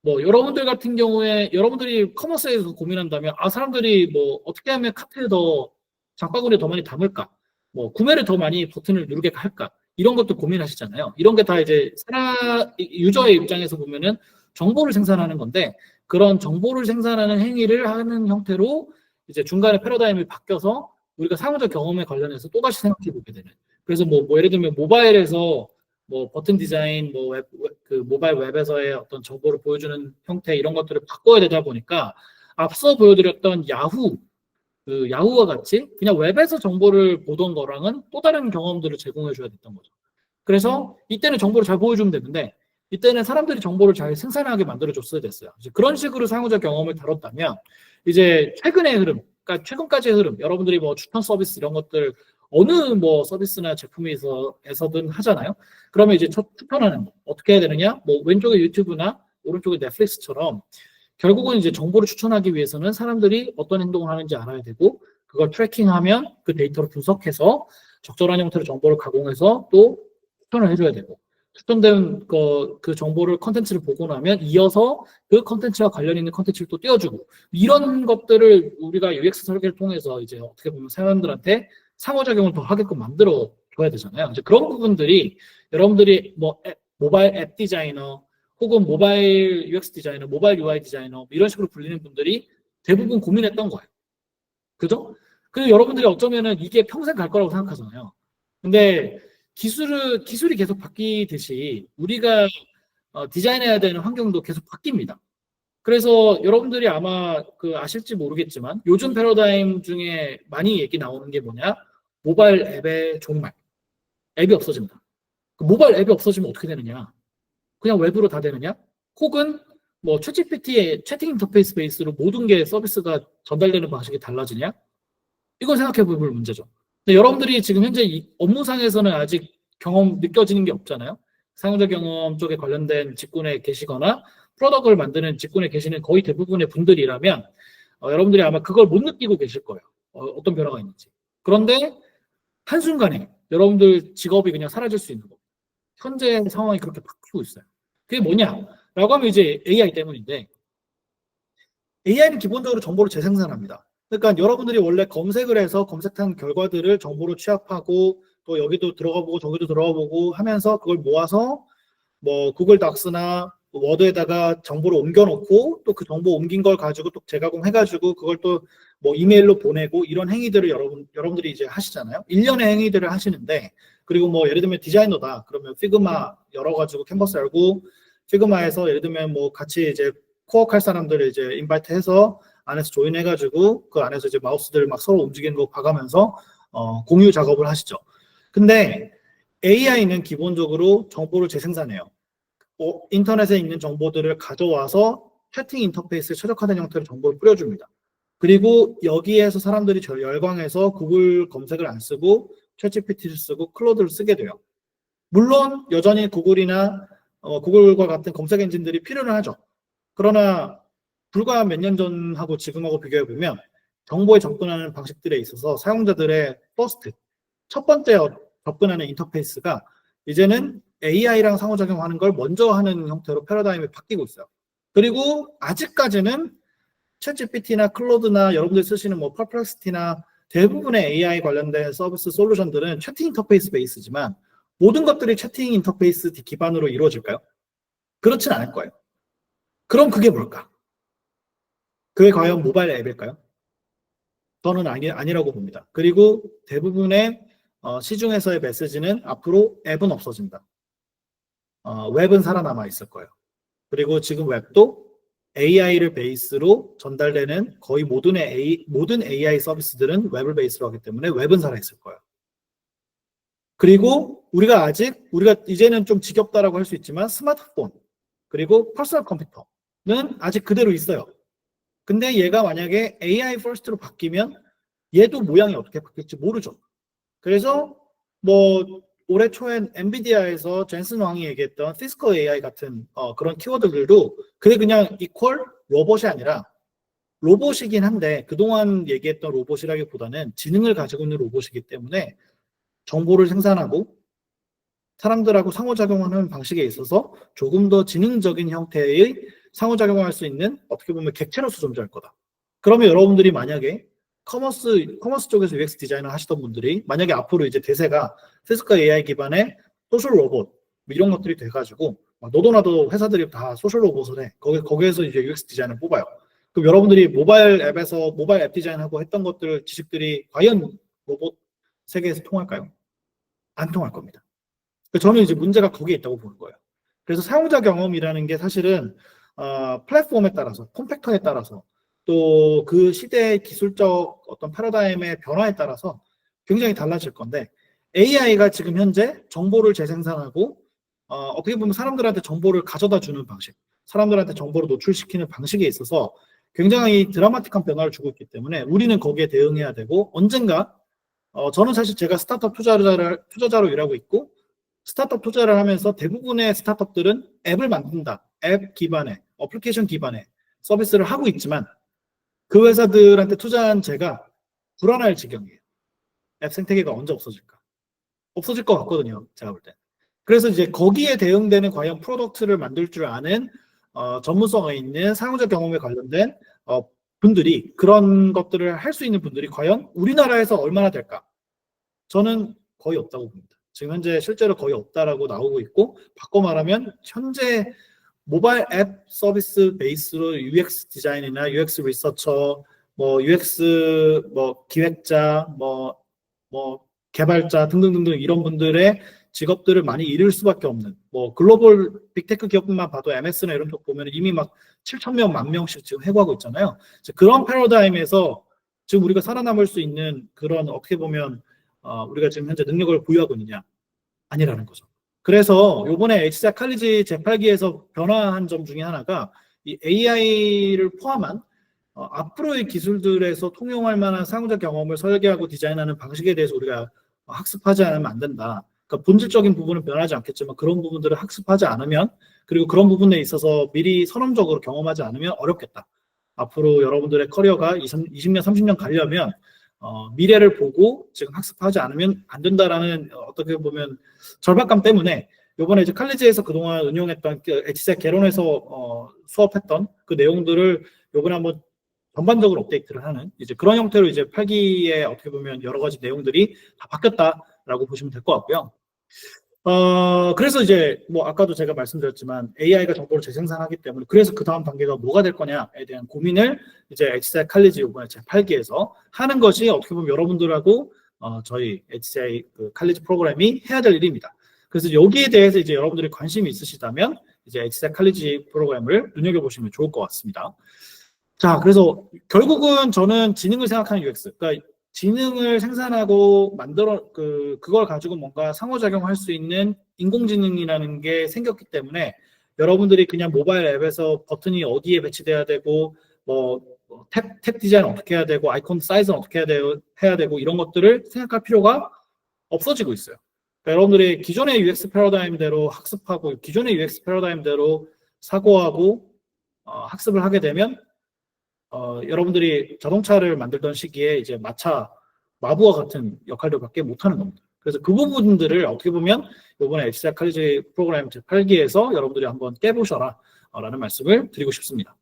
뭐 여러분들 같은 경우에 여러분들이 커머스에서 고민한다면 사람들이 뭐 어떻게 하면 카트에 더 장바구니에 더 많이 담을까? 뭐 구매를 더 많이 버튼을 누르게 할까? 이런 것도 고민하시잖아요. 이런 게 다 이제 유저의 입장에서 보면은 정보를 생산하는 건데 그런 정보를 생산하는 행위를 하는 형태로 이제 중간에 패러다임이 바뀌어서 우리가 사용자 경험에 관련해서 또다시 생각해 보게 되는. 그래서 뭐 예를 들면 모바일에서 뭐 버튼 디자인, 그 모바일 웹에서의 어떤 정보를 보여주는 형태 이런 것들을 바꿔야 되다 보니까 앞서 보여드렸던 야후와 같이 그냥 웹에서 정보를 보던 거랑은 또 다른 경험들을 제공해 줘야 됐던 거죠. 그래서 이때는 정보를 잘 보여주면 되는데 이때는 사람들이 정보를 잘 생산하게 만들어줬어야 됐어요. 이제 그런 식으로 사용자 경험을 다뤘다면 이제 최근의 흐름, 그러니까 최근까지의 흐름, 여러분들이 뭐 추천 서비스 이런 것들 어느 뭐 서비스나 제품에서든 하잖아요. 그러면 이제 추천하는 거 어떻게 해야 되느냐? 뭐 왼쪽에 유튜브나 오른쪽에 넷플릭스처럼 결국은 이제 정보를 추천하기 위해서는 사람들이 어떤 행동을 하는지 알아야 되고 그걸 트래킹하면 그 데이터를 분석해서 적절한 형태로 정보를 가공해서 또 추천을 해줘야 되고 추천된 그 정보를 컨텐츠를 보고 나면 이어서 그 컨텐츠와 관련 있는 컨텐츠를 또 띄워주고 이런 것들을 우리가 UX 설계를 통해서 이제 어떻게 보면 사람들한테 상호작용을 더 하게끔 만들어 줘야 되잖아요. 이제 그런 부분들이 여러분들이 뭐 모바일 앱 디자이너 혹은 모바일 UX 디자이너, 모바일 UI 디자이너 이런 식으로 불리는 분들이 대부분 고민했던 거예요. 그죠? 그래서 여러분들이 어쩌면은 이게 평생 갈 거라고 생각하잖아요. 근데 기술이 계속 바뀌듯이 우리가 디자인해야 되는 환경도 계속 바뀝니다. 그래서 여러분들이 아마 아실지 모르겠지만 요즘 패러다임 중에 많이 얘기 나오는 게 뭐냐? 모바일 앱의 종말. 앱이 없어진다. 모바일 앱이 없어지면 어떻게 되느냐? 그냥 웹으로 다 되느냐? 혹은 뭐 챗GPT의 채팅 인터페이스 베이스로 모든 게 서비스가 전달되는 방식이 달라지냐? 이걸 생각해 볼 문제죠. 근데 여러분들이 지금 현재 이 업무상에서는 아직 경험 느껴지는 게 없잖아요. 사용자 경험 쪽에 관련된 직군에 계시거나 프로덕트를 만드는 직군에 계시는 거의 대부분의 분들이라면 여러분들이 아마 그걸 못 느끼고 계실 거예요. 어떤 변화가 있는지. 그런데 한순간에 여러분들 직업이 그냥 사라질 수 있는 거. 현재 상황이 그렇게 바뀌고 있어요. 그게 뭐냐라고 하면 이제 AI 때문인데, AI는 기본적으로 정보를 재생산합니다. 그러니까 여러분들이 원래 검색을 해서 검색한 결과들을 정보로 취합하고 또 여기도 들어가 보고 저기도 들어가 보고 하면서 그걸 모아서 뭐 구글 닥스나 워드에다가 정보를 옮겨놓고 또 그 정보 옮긴 걸 가지고 또 재가공해가지고 그걸 또 뭐 이메일로 보내고 이런 행위들을 여러분들이 이제 하시잖아요. 일련의 행위들을 하시는데, 그리고 뭐 예를 들면 디자이너다 그러면 피그마 열어가지고 캔버스 열고 피그마에서 예를 들면 뭐 같이 이제 코어할 사람들을 이제 인바이트해서 안에서 조인해가지고 그 안에서 이제 마우스들 막 서로 움직이는 거 봐가면서 공유 작업을 하시죠. 근데 AI는 기본적으로 정보를 재생산해요. 인터넷에 있는 정보들을 가져와서 채팅 인터페이스에 최적화된 형태로 정보를 뿌려줍니다. 그리고 여기에서 사람들이 열광해서 구글 검색을 안 쓰고 챗GPT를 쓰고 클로드를 쓰게 돼요. 물론 여전히 구글이나 구글과 같은 검색 엔진들이 필요는 하죠. 그러나 불과 몇 년 전하고 지금하고 비교해보면 정보에 접근하는 방식들에 있어서 사용자들의 퍼스트, 첫 번째 접근하는 인터페이스가 이제는 AI랑 상호작용하는 걸 먼저 하는 형태로 패러다임이 바뀌고 있어요. 그리고 아직까지는 챗GPT나 클로드나 여러분들 쓰시는 뭐 퍼플렉시티나 대부분의 AI 관련된 서비스 솔루션들은 채팅 인터페이스 베이스지만 모든 것들이 채팅 인터페이스 기반으로 이루어질까요? 그렇진 않을 거예요. 그럼 그게 뭘까? 그게 과연 모바일 앱일까요? 저는 아니라고 봅니다. 그리고 대부분의 시중에서의 메시지는 앞으로 앱은 없어진다. 웹은 살아남아 있을 거예요. 그리고 지금 웹도 AI를 베이스로 전달되는 거의 모든 AI 서비스들은 웹을 베이스로 하기 때문에 웹은 살아있을 거예요. 그리고 우리가 이제는 좀 지겹다라고 할 수 있지만 스마트폰 그리고 퍼스널 컴퓨터는 아직 그대로 있어요. 근데 얘가 만약에 AI 퍼스트로 바뀌면 얘도 모양이 어떻게 바뀔지 모르죠. 그래서 뭐 올해 초엔 엔비디아에서 젠슨 왕이 얘기했던 피지컬 AI 같은 그런 키워드들도 그게 그냥 이퀄 로봇이 아니라 로봇이긴 한데 그동안 얘기했던 로봇이라기보다는 지능을 가지고 있는 로봇이기 때문에 정보를 생산하고 사람들하고 상호작용하는 방식에 있어서 조금 더 지능적인 형태의 상호작용할 수 있는 어떻게 보면 객체로서 존재할 거다. 그러면 여러분들이 만약에 커머스 쪽에서 UX 디자이너 하시던 분들이 만약에 앞으로 이제 대세가 피지컬 AI 기반의 소셜 로봇 이런 것들이 돼가지고 너도 나도 회사들이 다 소셜 로봇을 해. 거기에서 이제 UX 디자이너를 뽑아요. 그럼 여러분들이 모바일 앱에서 모바일 앱 디자인하고 했던 것들 지식들이 과연 로봇 세계에서 통할까요? 안 통할 겁니다. 저는 이제 문제가 거기에 있다고 보는 거예요. 그래서 사용자 경험이라는 게 사실은 플랫폼에 따라서, 폼팩터에 따라서 또 그 시대의 기술적 어떤 패러다임의 변화에 따라서 굉장히 달라질 건데 AI가 지금 현재 정보를 재생산하고 어떻게 보면 사람들한테 정보를 가져다 주는 방식, 사람들한테 정보를 노출시키는 방식에 있어서 굉장히 드라마틱한 변화를 주고 있기 때문에 우리는 거기에 대응해야 되고 언젠가 저는 사실 제가 스타트업 투자자로 일하고 있고 스타트업 투자를 하면서 대부분의 스타트업들은 앱을 만든다. 앱 기반의, 어플리케이션 기반의 서비스를 하고 있지만 그 회사들한테 투자한 제가 불안할 지경이에요. 앱 생태계가 언제 없어질까? 없어질 것 같거든요. 제가 볼 때. 그래서 이제 거기에 대응되는 과연 프로덕트를 만들 줄 아는 전문성이 있는 사용자 경험에 관련된 분들이 그런 것들을 할 수 있는 분들이 과연 우리나라에서 얼마나 될까? 저는 거의 없다고 봅니다. 지금 현재 실제로 거의 없다라고 나오고 있고 바꿔 말하면 현재 모바일 앱 서비스 베이스로 UX 디자인이나 UX 리서처, 뭐 UX 뭐 기획자, 뭐 개발자 등등등등 이런 분들의 직업들을 많이 잃을 수밖에 없는 뭐 글로벌 빅테크 기업만 봐도 MS나 이런 쪽 보면 이미 막 7,000명, 10,000명씩 지금 해고하고 있잖아요. 그런 패러다임에서 지금 우리가 살아남을 수 있는 그런 어떻게 보면 우리가 지금 현재 능력을 보유하고 있느냐? 아니라는 거죠. 그래서 이번에 HCI 칼리지 제8기에서 변화한 점 중에 하나가 이 AI를 포함한 앞으로의 기술들에서 통용할 만한 상호작 경험을 설계하고 디자인하는 방식에 대해서 우리가 학습하지 않으면 안 된다. 그러니까 본질적인 부분은 변하지 않겠지만 그런 부분들을 학습하지 않으면 그리고 그런 부분에 있어서 미리 선언적으로 경험하지 않으면 어렵겠다. 앞으로 여러분들의 커리어가 20년, 30년 가려면 미래를 보고 지금 학습하지 않으면 안 된다라는 어떻게 보면 절박감 때문에 요번에 이제 칼리지에서 그동안 운용했던 HCI 개론에서 수업했던 그 내용들을 요번에 한번 전반적으로 업데이트를 하는 이제 그런 형태로 이제 8기에 어떻게 보면 여러 가지 내용들이 다 바뀌었다라고 보시면 될 것 같고요. 그래서 이제 뭐 아까도 제가 말씀드렸지만 AI가 정보를 재생산하기 때문에 그래서 그 다음 단계가 뭐가 될 거냐에 대한 고민을 이제 HCI 칼리지 요번에 제 8기에서 하는 것이 어떻게 보면 여러분들하고 저희 HCI 그 칼리지 프로그램이 해야 될 일입니다. 그래서 여기에 대해서 이제 여러분들이 관심이 있으시다면 이제 HCI 칼리지 프로그램을 눈여겨보시면 좋을 것 같습니다. 자, 그래서 결국은 저는 지능을 생각하는 UX, 그러니까 지능을 생산하고 그걸 가지고 뭔가 상호작용할 수 있는 인공지능이라는 게 생겼기 때문에 여러분들이 그냥 모바일 앱에서 버튼이 어디에 배치돼야 되고 탭 디자인 어떻게 해야 되고 아이콘 사이즈는 어떻게 해야 되고 이런 것들을 생각할 필요가 없어지고 있어요. 그러니까 여러분들이 기존의 UX 패러다임대로 학습하고 기존의 UX 패러다임대로 사고하고 학습을 하게 되면 여러분들이 자동차를 만들던 시기에 이제 마부와 같은 역할들밖에 못하는 겁니다. 그래서 그 부분들을 어떻게 보면 이번에 HCI 칼리지 프로그램 제8기에서 여러분들이 한번 깨보셔라 라는 말씀을 드리고 싶습니다.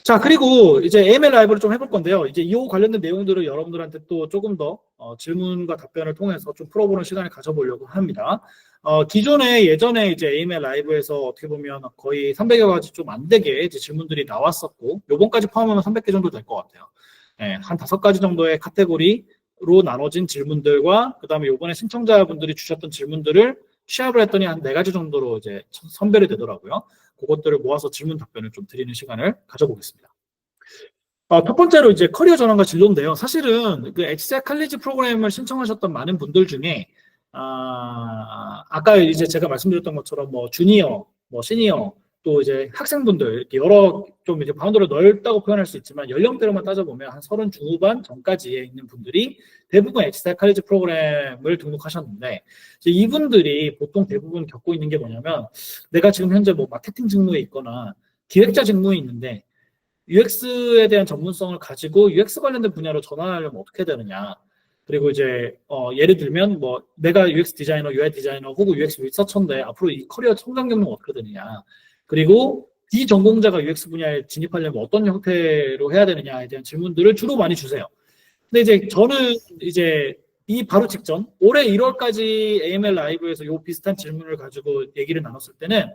자, 그리고 이제 AML 라이브를 좀 해볼 건데요. 이제 이 관련된 내용들을 여러분들한테 또 조금 더 질문과 답변을 통해서 좀 풀어보는 시간을 가져보려고 합니다. 예전에 이제 AML 라이브에서 어떻게 보면 거의 300여 가지 좀 안 되게 이제 질문들이 나왔었고, 요번까지 포함하면 300개 정도 될 것 같아요. 네, 한 5가지 정도의 카테고리로 나눠진 질문들과, 그 다음에 요번에 신청자분들이 주셨던 질문들을 취합을 했더니 한 4가지 정도로 이제 선별이 되더라고요. 그것들을 모아서 질문 답변을 좀 드리는 시간을 가져보겠습니다. 첫 번째로 이제 커리어 전환과 진로인데요. 사실은 그 HCI 칼리지 프로그램을 신청하셨던 많은 분들 중에 아까 이제 제가 말씀드렸던 것처럼 뭐 주니어, 뭐 시니어, 또 이제 학생분들 이렇게 여러 좀 이제 바운더를 넓다고 표현할 수 있지만 연령대로만 따져보면 한 30 중후반 전까지에 있는 분들이 대부분 HCI 칼리지 프로그램을 등록하셨는데 이제 이분들이 보통 대부분 겪고 있는 게 뭐냐면 내가 지금 현재 뭐 마케팅 직무에 있거나 기획자 직무에 있는데 UX에 대한 전문성을 가지고 UX 관련된 분야로 전환하려면 어떻게 되느냐. 그리고 이제 예를 들면 뭐 내가 UX 디자이너, UI 디자이너 혹은 UX 리서처인데 앞으로 이 커리어 성장 경로가 어떻게 되느냐. 그리고 비전공자가 UX 분야에 진입하려면 어떤 형태로 해야 되느냐에 대한 질문들을 주로 많이 주세요. 근데 이제 저는 이제 이 바로 직전 올해 1월까지 AML 라이브에서 요 비슷한 질문을 가지고 얘기를 나눴을 때는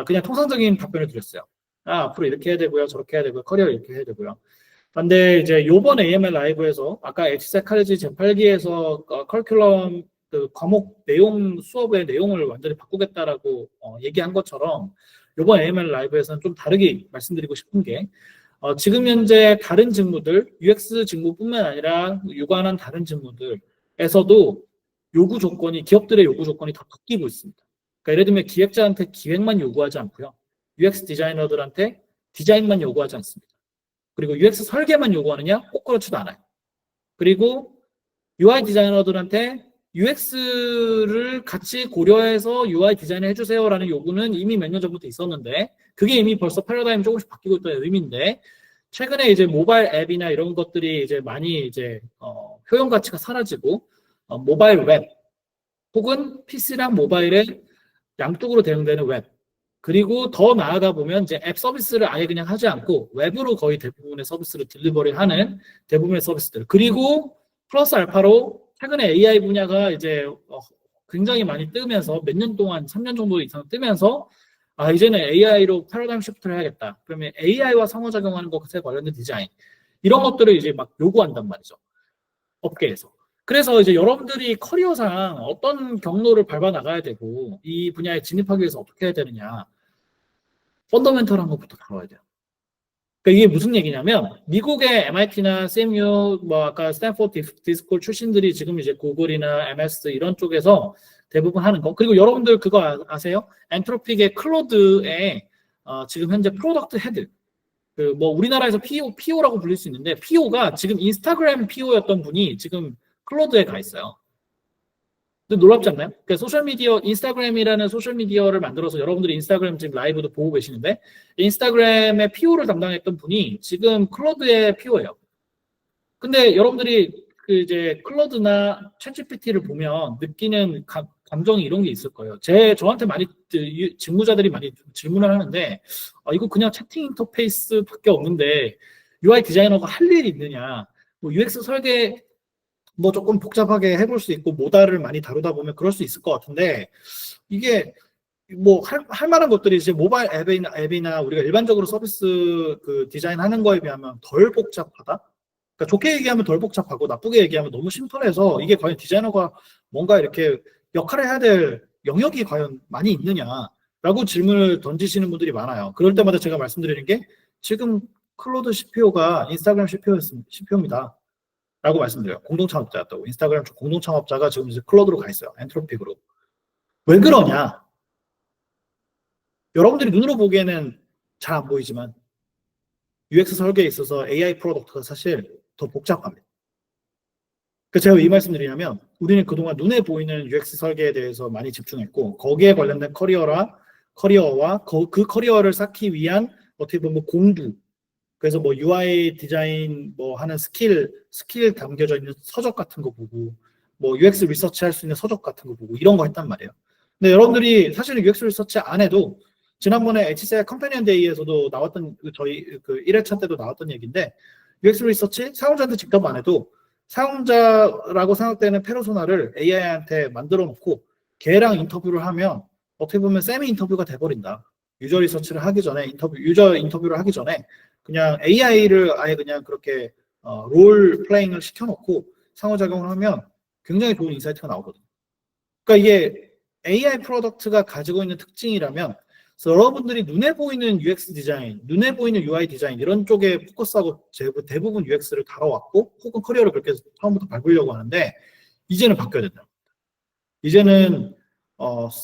그냥 통상적인 답변을 드렸어요. 앞으로 이렇게 해야 되고요, 저렇게 해야 되고요, 커리어 이렇게 해야 되고요. 근데 이제 요번 AML 라이브에서 아까 HCI 칼리지 제8기에서 커리큘럼 그 과목 내용 수업의 내용을 완전히 바꾸겠다라고 얘기한 것처럼 요번 AML 라이브에서는 좀 다르게 말씀드리고 싶은 게 지금 현재 다른 직무들 UX 직무뿐만 아니라 유관한 다른 직무들에서도 요구 조건이 기업들의 요구 조건이 다 바뀌고 있습니다. 그러니까 예를 들면 기획자한테 기획만 요구하지 않고요. UX 디자이너들한테 디자인만 요구하지 않습니다. 그리고 UX 설계만 요구하느냐? 꼭 그렇지도 않아요. 그리고 UI 디자이너들한테 UX를 같이 고려해서 UI 디자인을 해주세요라는 요구는 이미 몇 년 전부터 있었는데 그게 이미 벌써 패러다임이 조금씩 바뀌고 있다는 의미인데 최근에 이제 모바일 앱이나 이런 것들이 이제 많이 이제 효용 가치가 사라지고 모바일 웹 혹은 PC랑 모바일에 양쪽으로 대응되는 웹 그리고 더 나아가 보면 이제 앱 서비스를 아예 그냥 하지 않고 웹으로 거의 대부분의 서비스를 딜리버리하는 대부분의 서비스들 그리고 플러스 알파로 최근에 AI 분야가 이제 굉장히 많이 뜨면서 몇 년 동안 3년 정도 이상 뜨면서 이제는 AI로 패러다임 시프트를 해야겠다. 그러면 AI와 상호작용하는 것에 관련된 디자인 이런 것들을 이제 막 요구한단 말이죠. 업계에서. 그래서 이제 여러분들이 커리어상 어떤 경로를 밟아 나가야 되고 이 분야에 진입하기 위해서 어떻게 해야 되느냐 펀더멘털한 것부터 다뤄야 돼요. 그러니까 이게 무슨 얘기냐면 미국의 MIT나 CMU 뭐 아까 스탠포드 디스콜 출신들이 지금 이제 구글이나 MS 이런 쪽에서 대부분 하는 거 그리고 여러분들 그거 아세요? 엔트로픽의 클로드에 지금 현재 프로덕트 헤드 그 뭐 우리나라에서 PO라고 불릴 수 있는데 PO가 지금 인스타그램 PO였던 분이 지금 클로드에 가 있어요. 근데 놀랍지 않나요? 그러니까 소셜미디어, 인스타그램이라는 소셜미디어를 만들어서 여러분들이 인스타그램 지금 라이브도 보고 계시는데 인스타그램의 PO를 담당했던 분이 지금 클로드의 PO예요. 근데 여러분들이 그 이제 클로드나 챗GPT를 보면 느끼는 감정이 이런 게 있을 거예요. 저한테 많이 직무자들이 많이 질문을 하는데 이거 그냥 채팅 인터페이스밖에 없는데 UI 디자이너가 할 일이 있느냐? 뭐 UX 설계 뭐 조금 복잡하게 해볼 수 있고 모달을 많이 다루다 보면 그럴 수 있을 것 같은데 이게 뭐 할 만한 것들이 이제 모바일 앱이나 우리가 일반적으로 서비스 그 디자인하는 거에 비하면 덜 복잡하다. 그러니까 좋게 얘기하면 덜 복잡하고 나쁘게 얘기하면 너무 심플해서 이게 과연 디자이너가 뭔가 이렇게 역할을 해야 될 영역이 과연 많이 있느냐라고 질문을 던지시는 분들이 많아요. 그럴 때마다 제가 말씀드리는 게 지금 클로드 CPO가 인스타그램 CPO입니다. 라고 말씀드려요. 공동창업자였다고. 인스타그램 공동창업자가 지금 이제 클로드로 가 있어요. 엔트로피 그룹. 왜 그러냐? 여러분들이 눈으로 보기에는 잘 안 보이지만 UX 설계에 있어서 AI 프로덕트가 사실 더 복잡합니다. 그래서 제가 이 말씀드리냐면 우리는 그동안 눈에 보이는 UX 설계에 대해서 많이 집중했고 거기에 관련된 커리어와 그 커리어를 쌓기 위한 어떻게 보면 뭐 공부, 그래서 뭐 UI 디자인 뭐 하는 스킬 담겨져 있는 서적 같은 거 보고 뭐 UX 리서치 할 수 있는 서적 같은 거 보고 이런 거 했단 말이에요. 근데 여러분들이 사실은 UX 리서치 안 해도 지난번에 HCI 컴패니언 데이에서도 나왔던 저희 그 1회차 때도 나왔던 얘기인데 UX 리서치 사용자한테 직접 안 해도 사용자라고 생각되는 페르소나를 AI한테 만들어 놓고 걔랑 인터뷰를 하면 어떻게 보면 세미 인터뷰가 돼버린다. 유저 리서치를 하기 전에 유저 인터뷰를 하기 전에 그냥 AI를 아예 그냥 그렇게 롤 플레잉을 시켜놓고 상호작용을 하면 굉장히 좋은 인사이트가 나오거든요. 그러니까 이게 AI 프로덕트가 가지고 있는 특징이라면 그래서 여러분들이 눈에 보이는 UX 디자인, 눈에 보이는 UI 디자인 이런 쪽에 포커스하고 대부분 UX를 다뤄왔고 혹은 커리어를 그렇게 처음부터 밟으려고 하는데 이제는 바뀌어야 된다. 이제는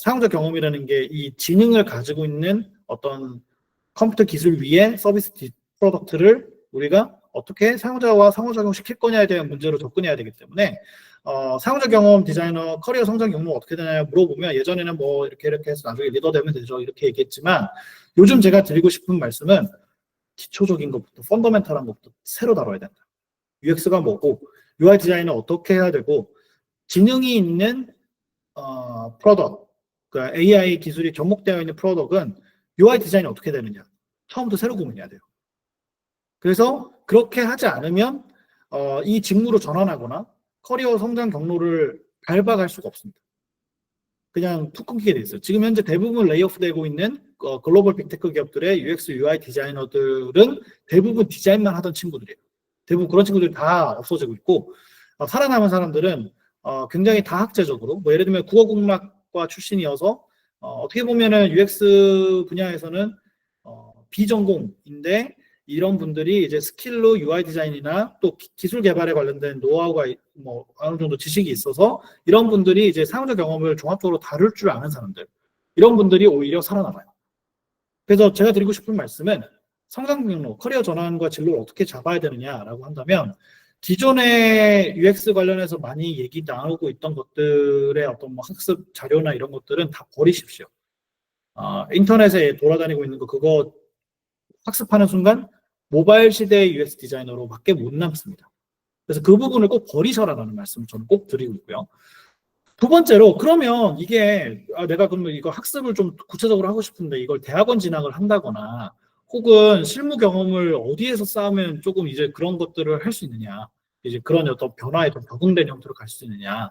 사용자 경험이라는 게 이 지능을 가지고 있는 어떤 컴퓨터 기술 위에 서비스 프로덕트를 우리가 어떻게 사용자와 상호작용 시킬 거냐에 대한 문제로 접근해야 되기 때문에 사용자 경험 디자이너 커리어 성장 경로 어떻게 되나요? 물어보면 예전에는 뭐 이렇게 해서 나중에 리더 되면 되죠. 이렇게 얘기했지만 요즘 제가 드리고 싶은 말씀은 기초적인 것부터 펀더멘탈한 것부터 새로 다뤄야 된다. UX가 뭐고 UI 디자인은 어떻게 해야 되고 지능이 있는 프로덕트, 그러니까 AI 기술이 접목되어 있는 프로덕트는 UI 디자인이 어떻게 되느냐. 처음부터 새로 고민해야 돼요. 그래서 그렇게 하지 않으면 이 직무로 전환하거나 커리어 성장 경로를 밟아갈 수가 없습니다. 그냥 툭 끊기게 돼 있어요. 지금 현재 대부분 레이오프되고 있는 글로벌 빅테크 기업들의 UX, UI 디자이너들은 대부분 디자인만 하던 친구들이에요. 대부분 그런 친구들이 다 없어지고 있고 살아남은 사람들은 굉장히 다학제적으로 뭐 예를 들면 국어국문학과 출신이어서 어떻게 보면은 UX 분야에서는 비전공인데 이런 분들이 이제 스킬로 UI 디자인이나 또 기술 개발에 관련된 노하우가 뭐 어느 정도 지식이 있어서 이런 분들이 이제 사용자 경험을 종합적으로 다룰 줄 아는 사람들, 이런 분들이 오히려 살아남아요. 그래서 제가 드리고 싶은 말씀은 성장 경로, 커리어 전환과 진로를 어떻게 잡아야 되느냐라고 한다면 기존의 UX 관련해서 많이 얘기 나오고 있던 것들의 어떤 뭐 학습 자료나 이런 것들은 다 버리십시오. 인터넷에 돌아다니고 있는 거 그거 학습하는 순간 모바일 시대의 UX 디자이너로밖에 못 남습니다. 그래서 그 부분을 꼭 버리셔라라는 말씀을 저는 꼭 드리고 있고요. 두 번째로 그러면 이게 내가 그러면 이거 학습을 좀 구체적으로 하고 싶은데 이걸 대학원 진학을 한다거나 혹은 실무 경험을 어디에서 쌓으면 조금 이제 그런 것들을 할 수 있느냐, 이제 그런 어떤 변화에 좀 적응된 형태로 갈 수 있느냐.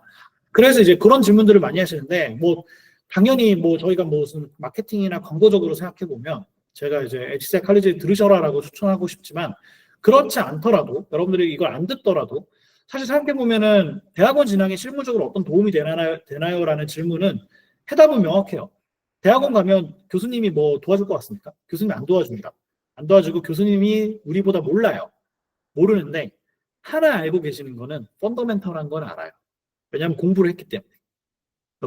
그래서 이제 그런 질문들을 많이 하시는데 뭐 당연히 뭐 저희가 무슨 마케팅이나 광고적으로 생각해 보면 제가 이제 HCI 칼리지 들으셔라라고 추천하고 싶지만 그렇지 않더라도 여러분들이 이걸 안 듣더라도 사실 생각해 보면은 대학원 진학에 실무적으로 어떤 도움이 되나요라는 질문은 해답은 명확해요. 대학원 가면 교수님이 뭐 도와줄 것 같습니까? 교수님이 안 도와줍니다. 안 도와주고 교수님이 우리보다 몰라요. 모르는데 하나 알고 계시는 거는 펀더멘털한 건 알아요. 왜냐하면 공부를 했기 때문에.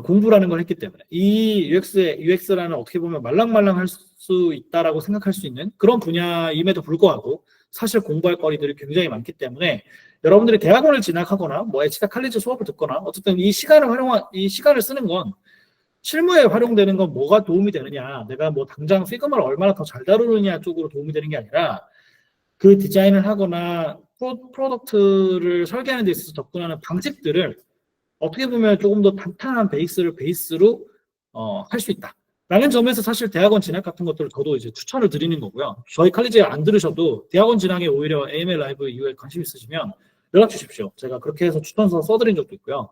공부라는 걸 했기 때문에 이 UX라는 어떻게 보면 말랑말랑 할 수 있다라고 생각할 수 있는 그런 분야임에도 불구하고 사실 공부할 거리들이 굉장히 많기 때문에 여러분들이 대학원을 진학하거나 뭐 HCI 칼리지 수업을 듣거나 어쨌든 이 시간을 쓰는 건 실무에 활용되는 건 뭐가 도움이 되느냐, 내가 뭐 당장 피그마를 얼마나 더 잘 다루느냐 쪽으로 도움이 되는 게 아니라 그 디자인을 하거나 프로덕트를 설계하는 데 있어서 접근하는 방식들을 어떻게 보면 조금 더 탄탄한 베이스를 베이스로 할 수 있다. 라는 점에서 사실 대학원 진학 같은 것들을 저도 이제 추천을 드리는 거고요. 저희 칼리지에 안 들으셔도 대학원 진학에 오히려 AML 라이브 이후에 관심 있으시면 연락 주십시오. 제가 그렇게 해서 추천서 써드린 적도 있고요.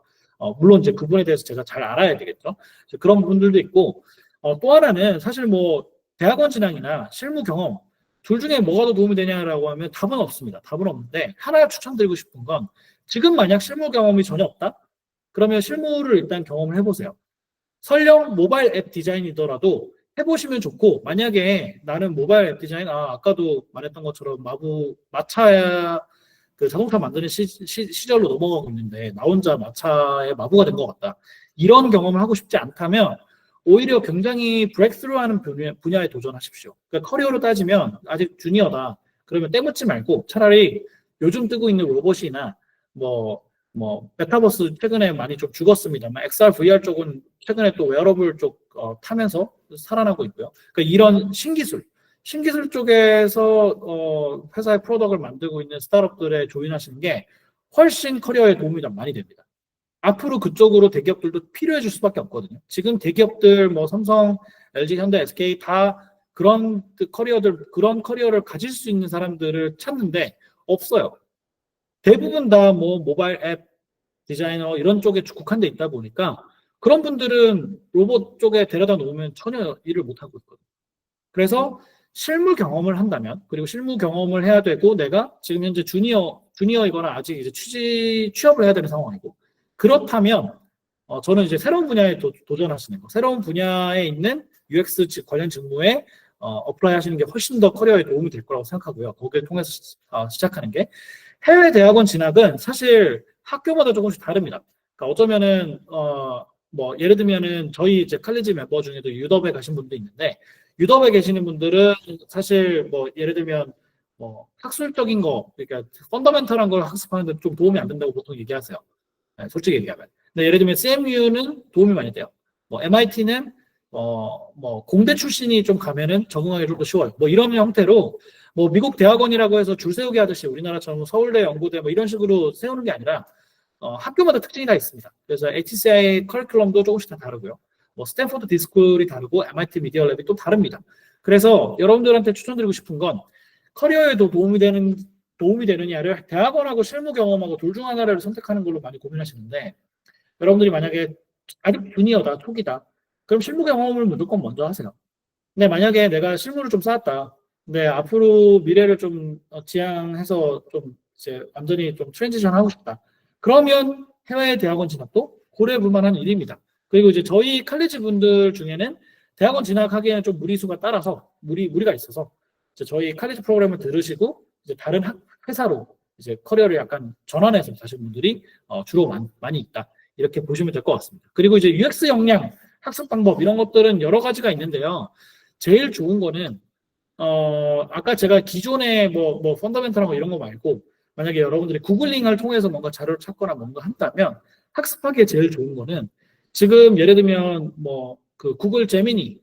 물론 이제 그분에 대해서 제가 잘 알아야 되겠죠. 그런 분들도 있고, 또 하나는 사실 뭐 대학원 진학이나 실무 경험 둘 중에 뭐가 더 도움이 되냐라고 하면 답은 없습니다. 답은 없는데 하나 추천드리고 싶은 건 지금 만약 실무 경험이 전혀 없다? 그러면 실무를 일단 경험을 해보세요. 설령 모바일 앱 디자인이더라도 해보시면 좋고, 만약에 나는 모바일 앱 디자인, 아까도 말했던 것처럼 마차 그 자동차 만드는 시절로 넘어가고 있는데 나 혼자 마차의 마부가 된 것 같다. 이런 경험을 하고 싶지 않다면 오히려 굉장히 브렉스루하는 분야에 도전하십시오. 그러니까 커리어로 따지면 아직 주니어다. 그러면 때묻지 말고 차라리 요즘 뜨고 있는 로봇이나 뭐 메타버스 최근에 많이 좀 죽었습니다만 XR, VR 쪽은 최근에 또 웨어러블 쪽 타면서 살아나고 있고요. 그러니까 이런 신기술 쪽에서 회사의 프로덕트를 만들고 있는 스타트업들에 조인하시는 게 훨씬 커리어에 도움이 많이 됩니다. 앞으로 그쪽으로 대기업들도 필요해 줄 수밖에 없거든요. 지금 대기업들 뭐 삼성, LG, 현대, SK 다 그런 그런 커리어를 가질 수 있는 사람들을 찾는데 없어요. 대부분 다 뭐 모바일 앱 디자이너 이런 쪽에 국한돼 있다 보니까 그런 분들은 로봇 쪽에 데려다 놓으면 전혀 일을 못 하고 있거든요. 그래서 실무 경험을 한다면, 그리고 실무 경험을 해야 되고 내가 지금 현재 주니어이거나 아직 이제 취업을 해야 되는 상황이고, 그렇다면 저는 이제 새로운 분야에 도전하시는 거, 새로운 분야에 있는 UX 관련 직무에 어플라이 하시는 게 훨씬 더 커리어에 도움이 될 거라고 생각하고요. 거기를 통해서 시작하는 게. 해외 대학원 진학은 사실 학교마다 조금씩 다릅니다. 그러니까 어쩌면은 뭐 예를 들면은 저희 이제 칼리지 멤버 중에도 유덥에 가신 분도 있는데, 유럽에 계시는 분들은 사실 뭐 예를 들면 뭐 학술적인 거, 그러니까 펀더멘털한 걸 학습하는데 좀 도움이 안 된다고 보통 얘기하세요. 네, 솔직히 얘기하면. 근데 예를 들면 CMU는 도움이 많이 돼요. 뭐 MIT는 뭐 공대 출신이 좀 가면은 적응하기 좀 더 쉬워요. 뭐 이런 형태로 뭐 미국 대학원이라고 해서 줄 세우기 하듯이 우리나라처럼 서울대, 연고대 뭐 이런 식으로 세우는 게 아니라 학교마다 특징이 다 있습니다. 그래서 HCI 커리큘럼도 조금씩 다 다르고요. 뭐 스탠포드 디스쿨이 다르고 MIT 미디어 랩이 또 다릅니다. 그래서 여러분들한테 추천드리고 싶은 건 커리어에도 도움이 되느냐를 대학원하고 실무 경험하고 둘 중 하나를 선택하는 걸로 많이 고민하시는데, 여러분들이 만약에 아직 주니어다, 초기다, 그럼 실무 경험을 무조건 먼저 하세요. 근데 만약에 내가 실무를 좀 쌓았다, 근데 앞으로 미래를 좀 지향해서 좀 이제 완전히 좀 트랜지션 하고 싶다, 그러면 해외 대학원 진학도 고려해 볼 만한 일입니다. 그리고 이제 저희 칼리지 분들 중에는 대학원 진학하기에는 좀 무리수가 따라서 무리가 있어서 이제 저희 칼리지 프로그램을 들으시고 이제 다른 회사로 이제 커리어를 약간 전환해서 가신 분들이 주로 많이 있다, 이렇게 보시면 될 것 같습니다. 그리고 이제 UX 역량, 학습 방법 이런 것들은 여러 가지가 있는데요. 제일 좋은 거는 아까 제가 기존에 뭐 펀더멘털한 거 이런 거 말고 만약에 여러분들이 구글링을 통해서 뭔가 자료를 찾거나 뭔가 한다면 학습하기에 제일 좋은 거는, 지금 예를 들면 뭐 그 구글 제미나이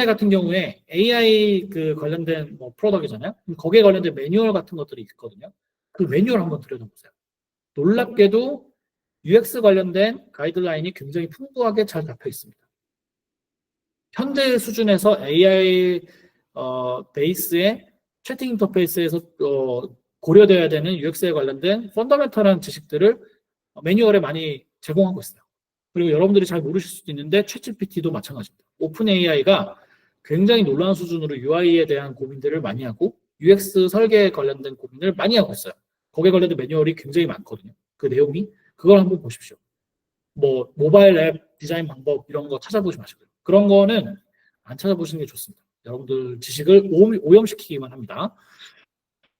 같은 경우에 AI 그 관련된 뭐 프로덕트잖아요. 거기에 관련된 매뉴얼 같은 것들이 있거든요. 그 매뉴얼 한번 들여다보세요. 놀랍게도 UX 관련된 가이드라인이 굉장히 풍부하게 잘 잡혀 있습니다. 현재 수준에서 AI 베이스의 채팅 인터페이스에서 고려되어야 되는 UX에 관련된 펀더멘털한 지식들을 매뉴얼에 많이 제공하고 있어요. 그리고 여러분들이 잘 모르실 수도 있는데 챗GPT도 마찬가지입니다. 오픈 AI가 굉장히 놀라운 수준으로 UI에 대한 고민들을 많이 하고 UX 설계에 관련된 고민을 많이 하고 있어요. 거기에 관련된 매뉴얼이 굉장히 많거든요. 그 내용이, 그걸 한번 보십시오. 뭐 모바일 앱 디자인 방법 이런 거 찾아보지 마시고요. 그런 거는 안 찾아보시는 게 좋습니다. 여러분들 지식을 오염시키기만 합니다.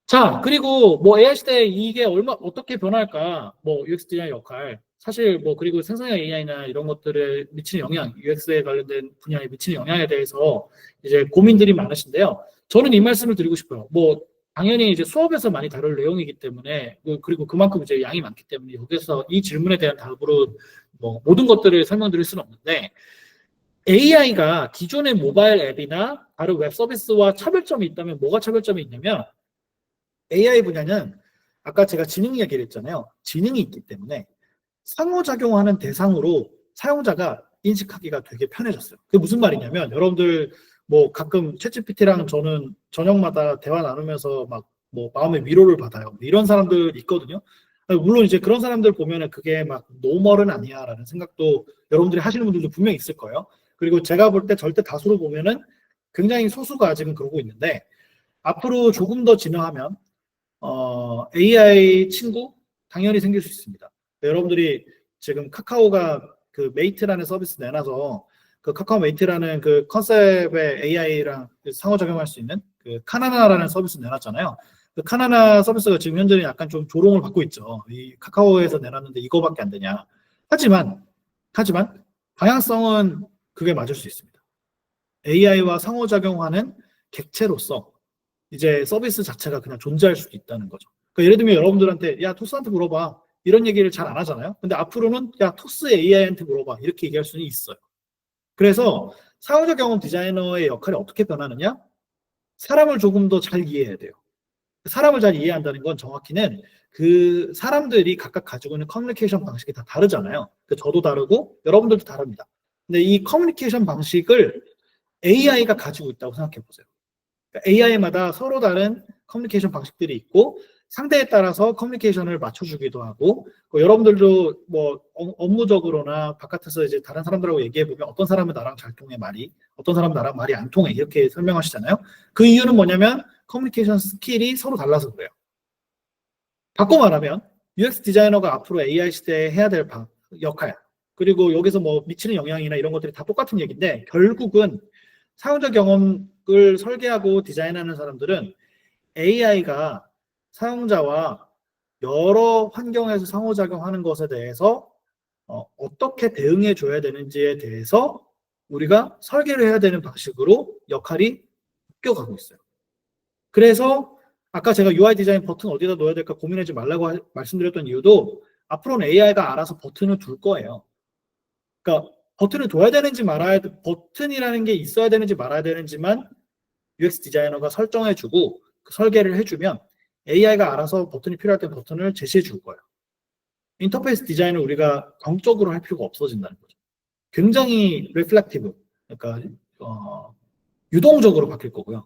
자, 그리고 뭐 AI 시대에 이게 어떻게 변할까? 뭐 UX 디자인 역할, 사실 뭐 그리고 생성형 AI나 이런 것들에 미치는 영향, UX에 관련된 분야에 미치는 영향에 대해서 이제 고민들이 많으신데요. 저는 이 말씀을 드리고 싶어요. 뭐 당연히 이제 수업에서 많이 다룰 내용이기 때문에, 그리고 그만큼 이제 양이 많기 때문에 여기서 이 질문에 대한 답으로 뭐 모든 것들을 설명드릴 수는 없는데, AI가 기존의 모바일 앱이나 다른 웹 서비스와 차별점이 있다면 뭐가 차별점이 있냐면, AI 분야는 아까 제가 지능 얘기를 했잖아요. 지능이 있기 때문에 상호작용하는 대상으로 사용자가 인식하기가 되게 편해졌어요. 그게 무슨 말이냐면 여러분들 뭐 가끔 챗GPT랑 저는 저녁마다 대화 나누면서 막 뭐 마음의 위로를 받아요. 이런 사람들 있거든요. 물론 이제 그런 사람들 보면은 그게 막 노멀은 아니야라는 생각도 여러분들이 하시는 분들도 분명히 있을 거예요. 그리고 제가 볼 때 절대 다수로 보면은 굉장히 소수가 아직은 그러고 있는데 앞으로 조금 더 진화하면 AI 친구 당연히 생길 수 있습니다. 여러분들이 지금 카카오가 그 메이트라는 서비스 내놔서 그 카카오 메이트라는 그 컨셉의 AI랑 상호작용할 수 있는 그 카나나라는 서비스 내놨잖아요. 그 카나나 서비스가 지금 현재는 약간 좀 조롱을 받고 있죠. 이 카카오에서 내놨는데 이거밖에 안 되냐. 하지만 방향성은 그게 맞을 수 있습니다. AI와 상호작용하는 객체로서 이제 서비스 자체가 그냥 존재할 수도 있다는 거죠. 그러니까 예를 들면 여러분들한테 야 토스한테 물어봐 이런 얘기를 잘 안 하잖아요. 근데 앞으로는 야 토스 AI한테 물어봐 이렇게 얘기할 수는 있어요. 그래서 상호작용 디자이너의 역할이 어떻게 변하느냐? 사람을 조금 더 잘 이해해야 돼요. 사람을 잘 이해한다는 건 정확히는 그 사람들이 각각 가지고 있는 커뮤니케이션 방식이 다 다르잖아요. 저도 다르고 여러분들도 다릅니다. 근데 이 커뮤니케이션 방식을 AI가 가지고 있다고 생각해 보세요. AI마다 서로 다른 커뮤니케이션 방식들이 있고 상대에 따라서 커뮤니케이션을 맞춰주기도 하고 여러분들도 뭐 업무적으로나 바깥에서 이제 다른 사람들하고 얘기해 보면 어떤 사람은 나랑 잘 통해 말이, 어떤 사람은 나랑 말이 안 통해 이렇게 설명하시잖아요. 그 이유는 뭐냐면 커뮤니케이션 스킬이 서로 달라서 그래요. 바꿔 말하면 UX 디자이너가 앞으로 AI 시대에 해야 될 역할 그리고 여기서 뭐 미치는 영향이나 이런 것들이 다 똑같은 얘기인데 결국은 사용자 경험을 설계하고 디자인하는 사람들은 AI가 사용자와 여러 환경에서 상호작용하는 것에 대해서 어떻게 대응해 줘야 되는지에 대해서 우리가 설계를 해야 되는 방식으로 역할이 바뀌어가고 있어요. 그래서 아까 제가 UI 디자인 버튼 어디다 넣어야 될까 고민하지 말라고 말씀드렸던 이유도 앞으로는 AI가 알아서 버튼을 둘 거예요. 그러니까 버튼을 둬야 되는지 말아야 버튼이라는 게 있어야 되는지 말아야 되는지만 UX 디자이너가 설정해주고 그 설계를 해주면 AI가 알아서 버튼이 필요할 때 버튼을 제시해 줄 거예요. 인터페이스 디자인을 우리가 광적으로 할 필요가 없어진다는 거죠. 굉장히 리플렉티브, 그러니까 유동적으로 바뀔 거고요.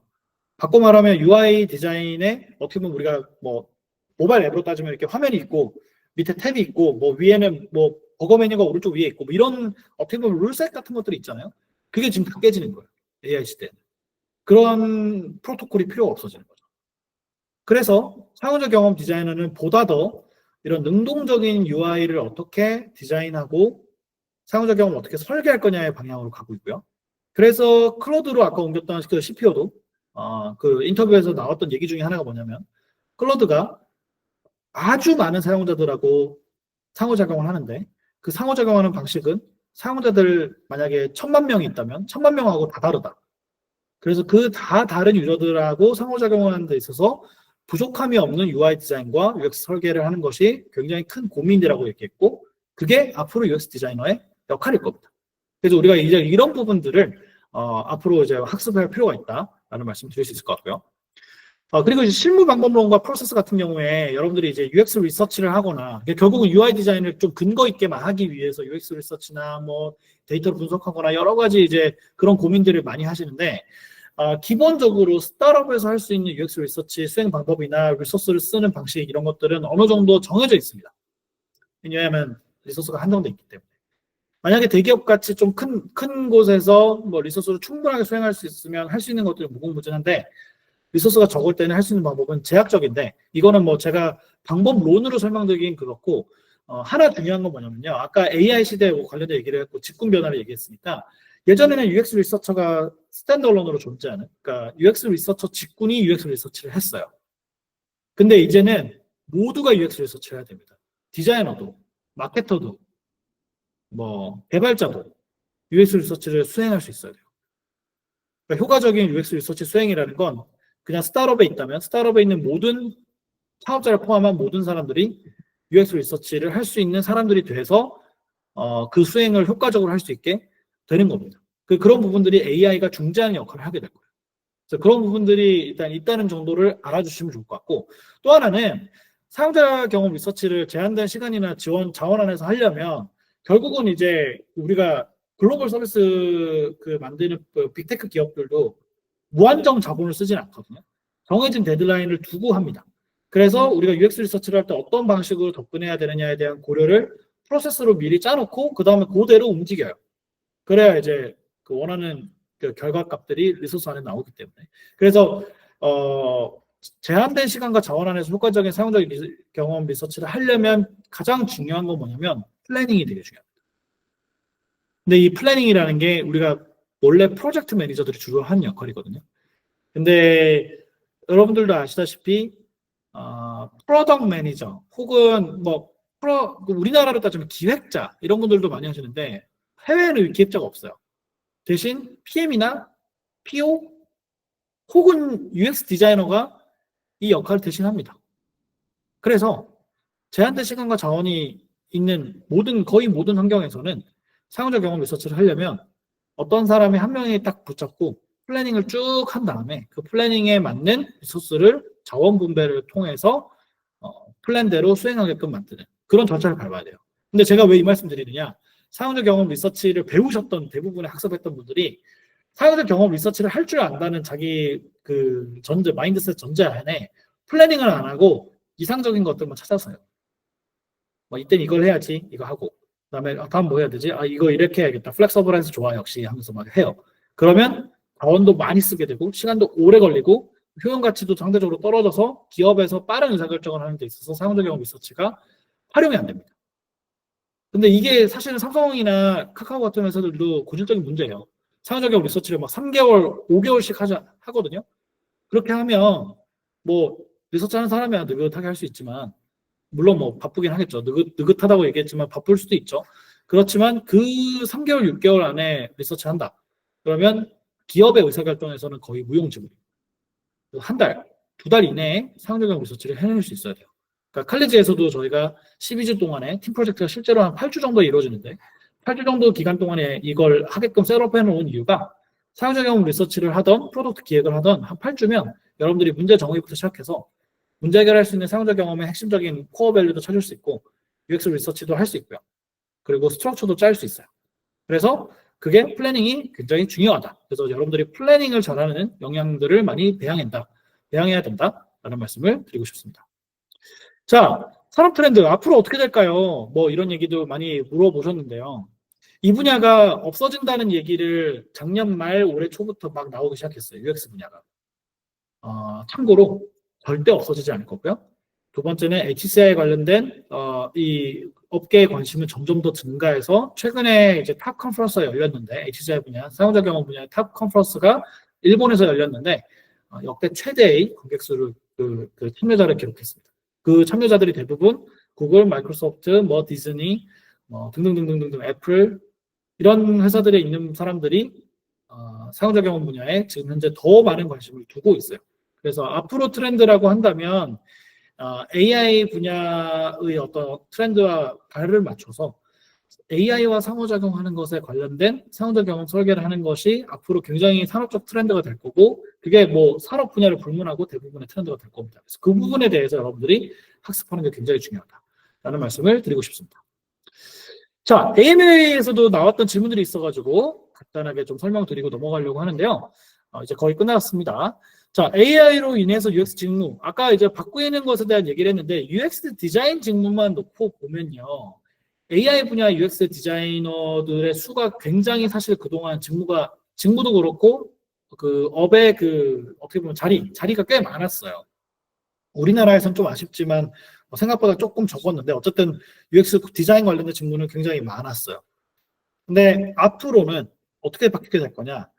바꿔 말하면 UI 디자인에 어떻게 보면 우리가 뭐 모바일 앱으로 따지면 이렇게 화면이 있고 밑에 탭이 있고 뭐 위에는 뭐 버거 메뉴가 오른쪽 위에 있고 뭐 이런 어떻게 보면 룰셋 같은 것들이 있잖아요. 그게 지금 다 깨지는 거예요. AI 시대에는. 그런 프로토콜이 필요가 없어지는 거죠. 그래서 사용자 경험 디자이너는 보다 더 이런 능동적인 UI를 어떻게 디자인하고 사용자 경험을 어떻게 설계할 거냐의 방향으로 가고 있고요. 그래서 클로드로 아까 옮겼던 그 CPO도 그 인터뷰에서 나왔던 얘기 중에 하나가 뭐냐면 클로드가 아주 많은 사용자들하고 상호작용을 하는데 그 상호작용하는 방식은 사용자들 만약에 1000만 명이 있다면 1000만 명하고 다 다르다. 그래서 그 다 다른 유저들하고 상호작용하는 데 있어서 부족함이 없는 UI 디자인과 UX 설계를 하는 것이 굉장히 큰 고민이라고 얘기했고 그게 앞으로 UX 디자이너의 역할일 겁니다. 그래서 우리가 이제 이런 부분들을 앞으로 이제 학습할 필요가 있다라는 말씀 드릴 수 있을 것 같고요. 그리고 이제 실무 방법론과 프로세스 같은 경우에 여러분들이 이제 UX 리서치를 하거나 결국은 UI 디자인을 좀 근거 있게만 하기 위해서 UX 리서치나 뭐 데이터를 분석하거나 여러 가지 이제 그런 고민들을 많이 하시는데 기본적으로 스타트업에서 할 수 있는 UX 리서치 수행 방법이나 리소스를 쓰는 방식 이런 것들은 어느 정도 정해져 있습니다. 왜냐하면 리소스가 한정돼 있기 때문에. 만약에 대기업 같이 좀 큰 곳에서 뭐 리소스를 충분하게 수행할 수 있으면 할 수 있는 것들은 무궁무진한데 리소스가 적을 때는 할 수 있는 방법은 제약적인데 이거는 뭐 제가 방법론으로 설명드리긴 그렇고 하나 중요한 건 뭐냐면요. 아까 AI 시대에 관련된 얘기를 했고 직군 변화를 얘기했으니까 예전에는 UX 리서처가 스탠드얼론으로 존재하는 그러니까 UX 리서처 직군이 UX 리서치를 했어요. 근데 이제는 모두가 UX 리서치를 해야 됩니다. 디자이너도 마케터도 뭐 개발자도 UX 리서치를 수행할 수 있어야 돼요. 그러니까 효과적인 UX 리서치 수행이라는 건 그냥 스타트업에 있다면 스타트업에 있는 모든 사업자를 포함한 모든 사람들이 UX 리서치를 할 수 있는 사람들이 돼서 그 수행을 효과적으로 할 수 있게 되는 겁니다. 그런 부분들이 AI가 중재하는 역할을 하게 될 거예요. 그래서 그런 부분들이 일단 있다는 정도를 알아주시면 좋을 것 같고 또 하나는 사용자 경험 리서치를 제한된 시간이나 자원 안에서 하려면 결국은 이제 우리가 글로벌 서비스 만드는 빅테크 기업들도 무한정 자본을 쓰진 않거든요. 정해진 데드라인을 두고 합니다. 그래서 우리가 UX 리서치를 할 때 어떤 방식으로 접근해야 되느냐에 대한 고려를 프로세스로 미리 짜놓고 그 다음에 그대로 움직여요. 그래야 이제 그 원하는 그 결과값들이 리소스 안에 나오기 때문에. 그래서 제한된 시간과 자원 안에서 효과적인 사용자 경험 리서치를 하려면 가장 중요한 건 뭐냐면 플래닝이 되게 중요합니다. 근데 이 플래닝이라는 게 우리가 원래 프로젝트 매니저들이 주로 하는 역할이거든요. 근데 여러분들도 아시다시피 프로덕트 매니저 혹은 뭐 우리나라로 따지면 기획자 이런 분들도 많이 하시는데 해외에는 기획자가 없어요. 대신 PM이나 PO 혹은 UX 디자이너가 이 역할을 대신합니다. 그래서 제한된 시간과 자원이 있는 거의 모든 환경에서는 사용자 경험 리서치를 하려면 어떤 사람이 한 명이 딱 붙잡고 플래닝을 쭉 한 다음에 그 플래닝에 맞는 리소스를 자원 분배를 통해서 플랜대로 수행하게끔 만드는 그런 절차를 밟아야 돼요. 근데 제가 왜 이 말씀 드리느냐, 사용자 경험 리서치를 배우셨던 대부분의 학습했던 분들이 사용자 경험 리서치를 할 줄 안다는 자기 그 마인드셋 전제 안에 플래닝을 안 하고 이상적인 것들만 찾아서요. 뭐 이때는 이걸 해야지 이거 하고 그다음에 다음 뭐 해야 되지? 이거 이렇게 해야겠다. 플렉서블해서 좋아 역시 하면서 막 해요. 그러면 자원도 많이 쓰게 되고 시간도 오래 걸리고 효용 가치도 상대적으로 떨어져서 기업에서 빠른 의사결정을 하는 데 있어서 사용자 경험 리서치가 활용이 안 됩니다. 근데 이게 사실은 삼성이나 카카오 같은 회사들도 고질적인 문제예요. 사용자 경험 리서치를 막 3개월, 5개월씩 하거든요. 그렇게 하면 뭐 리서치 하는 사람이야 느긋하게 할 수 있지만 물론 뭐 바쁘긴 하겠죠. 느긋하다고 얘기했지만 바쁠 수도 있죠. 그렇지만 그 3개월, 6개월 안에 리서치 한다. 그러면 기업의 의사결정에서는 거의 무용지물이에요. 한 달, 2달 이내에 사용자 경험 리서치를 해낼 수 있어야 돼요. 그러니까 칼리지에서도 저희가 12주 동안에 팀 프로젝트가 실제로 한 8주 정도 이루어지는데 8주 정도 기간 동안에 이걸 하게끔 셋업해 놓은 이유가 사용자 경험 리서치를 하던 프로덕트 기획을 하던 한 8주면 여러분들이 문제 정의부터 시작해서 문제 해결할 수 있는 사용자 경험의 핵심적인 코어 밸류도 찾을 수 있고 UX 리서치도 할 수 있고요. 그리고 스트럭처도 짤 수 있어요. 그래서 그게 플래닝이 굉장히 중요하다. 그래서 여러분들이 플래닝을 잘하는 역량들을 많이 배양해야 된다라는 말씀을 드리고 싶습니다. 자, 산업 트렌드 앞으로 어떻게 될까요? 뭐 이런 얘기도 많이 물어보셨는데요. 이 분야가 없어진다는 얘기를 작년 말 올해 초부터 막 나오기 시작했어요. UX 분야가. 참고로 절대 없어지지 않을 거고요. 두 번째는 HCI 관련된 이 업계의 관심은 점점 더 증가해서 최근에 이제 탑 컨퍼런스가 열렸는데 HCI 분야, 사용자 경험 분야의 탑 컨퍼런스가 일본에서 열렸는데 역대 최대의 관객 수를 그 참여자를 기록했습니다. 그 참여자들이 대부분 구글, 마이크로소프트, 뭐 디즈니, 뭐 등등등등등 애플 이런 회사들에 있는 사람들이 사용자 경험 분야에 지금 현재 더 많은 관심을 두고 있어요. 그래서 앞으로 트렌드라고 한다면 AI 분야의 어떤 트렌드와 발을 맞춰서 AI와 상호작용하는 것에 관련된 상호작 경험 설계를 하는 것이 앞으로 굉장히 산업적 트렌드가 될 거고 그게 뭐 산업 분야를 불문하고 대부분의 트렌드가 될 겁니다. 그래서 그 부분에 대해서 여러분들이 학습하는 게 굉장히 중요하다라는 말씀을 드리고 싶습니다. 자, AMA에서도 나왔던 질문들이 있어가지고 간단하게 좀 설명드리고 넘어가려고 하는데요. 이제 거의 끝났습니다. 자, AI로 인해서 UX 직무, 아까 이제 바꾸는 것에 대한 얘기를 했는데 UX 디자인 직무만 놓고 보면요. AI 분야 UX 디자이너들의 수가 굉장히 사실 그동안 직무도 그렇고 그 업의 그 어떻게 보면 자리가 꽤 많았어요. 우리나라에선 좀 아쉽지만 생각보다 조금 적었는데 어쨌든 UX 디자인 관련된 직무는 굉장히 많았어요. 근데 앞으로는 어떻게 바뀌게 될 거냐?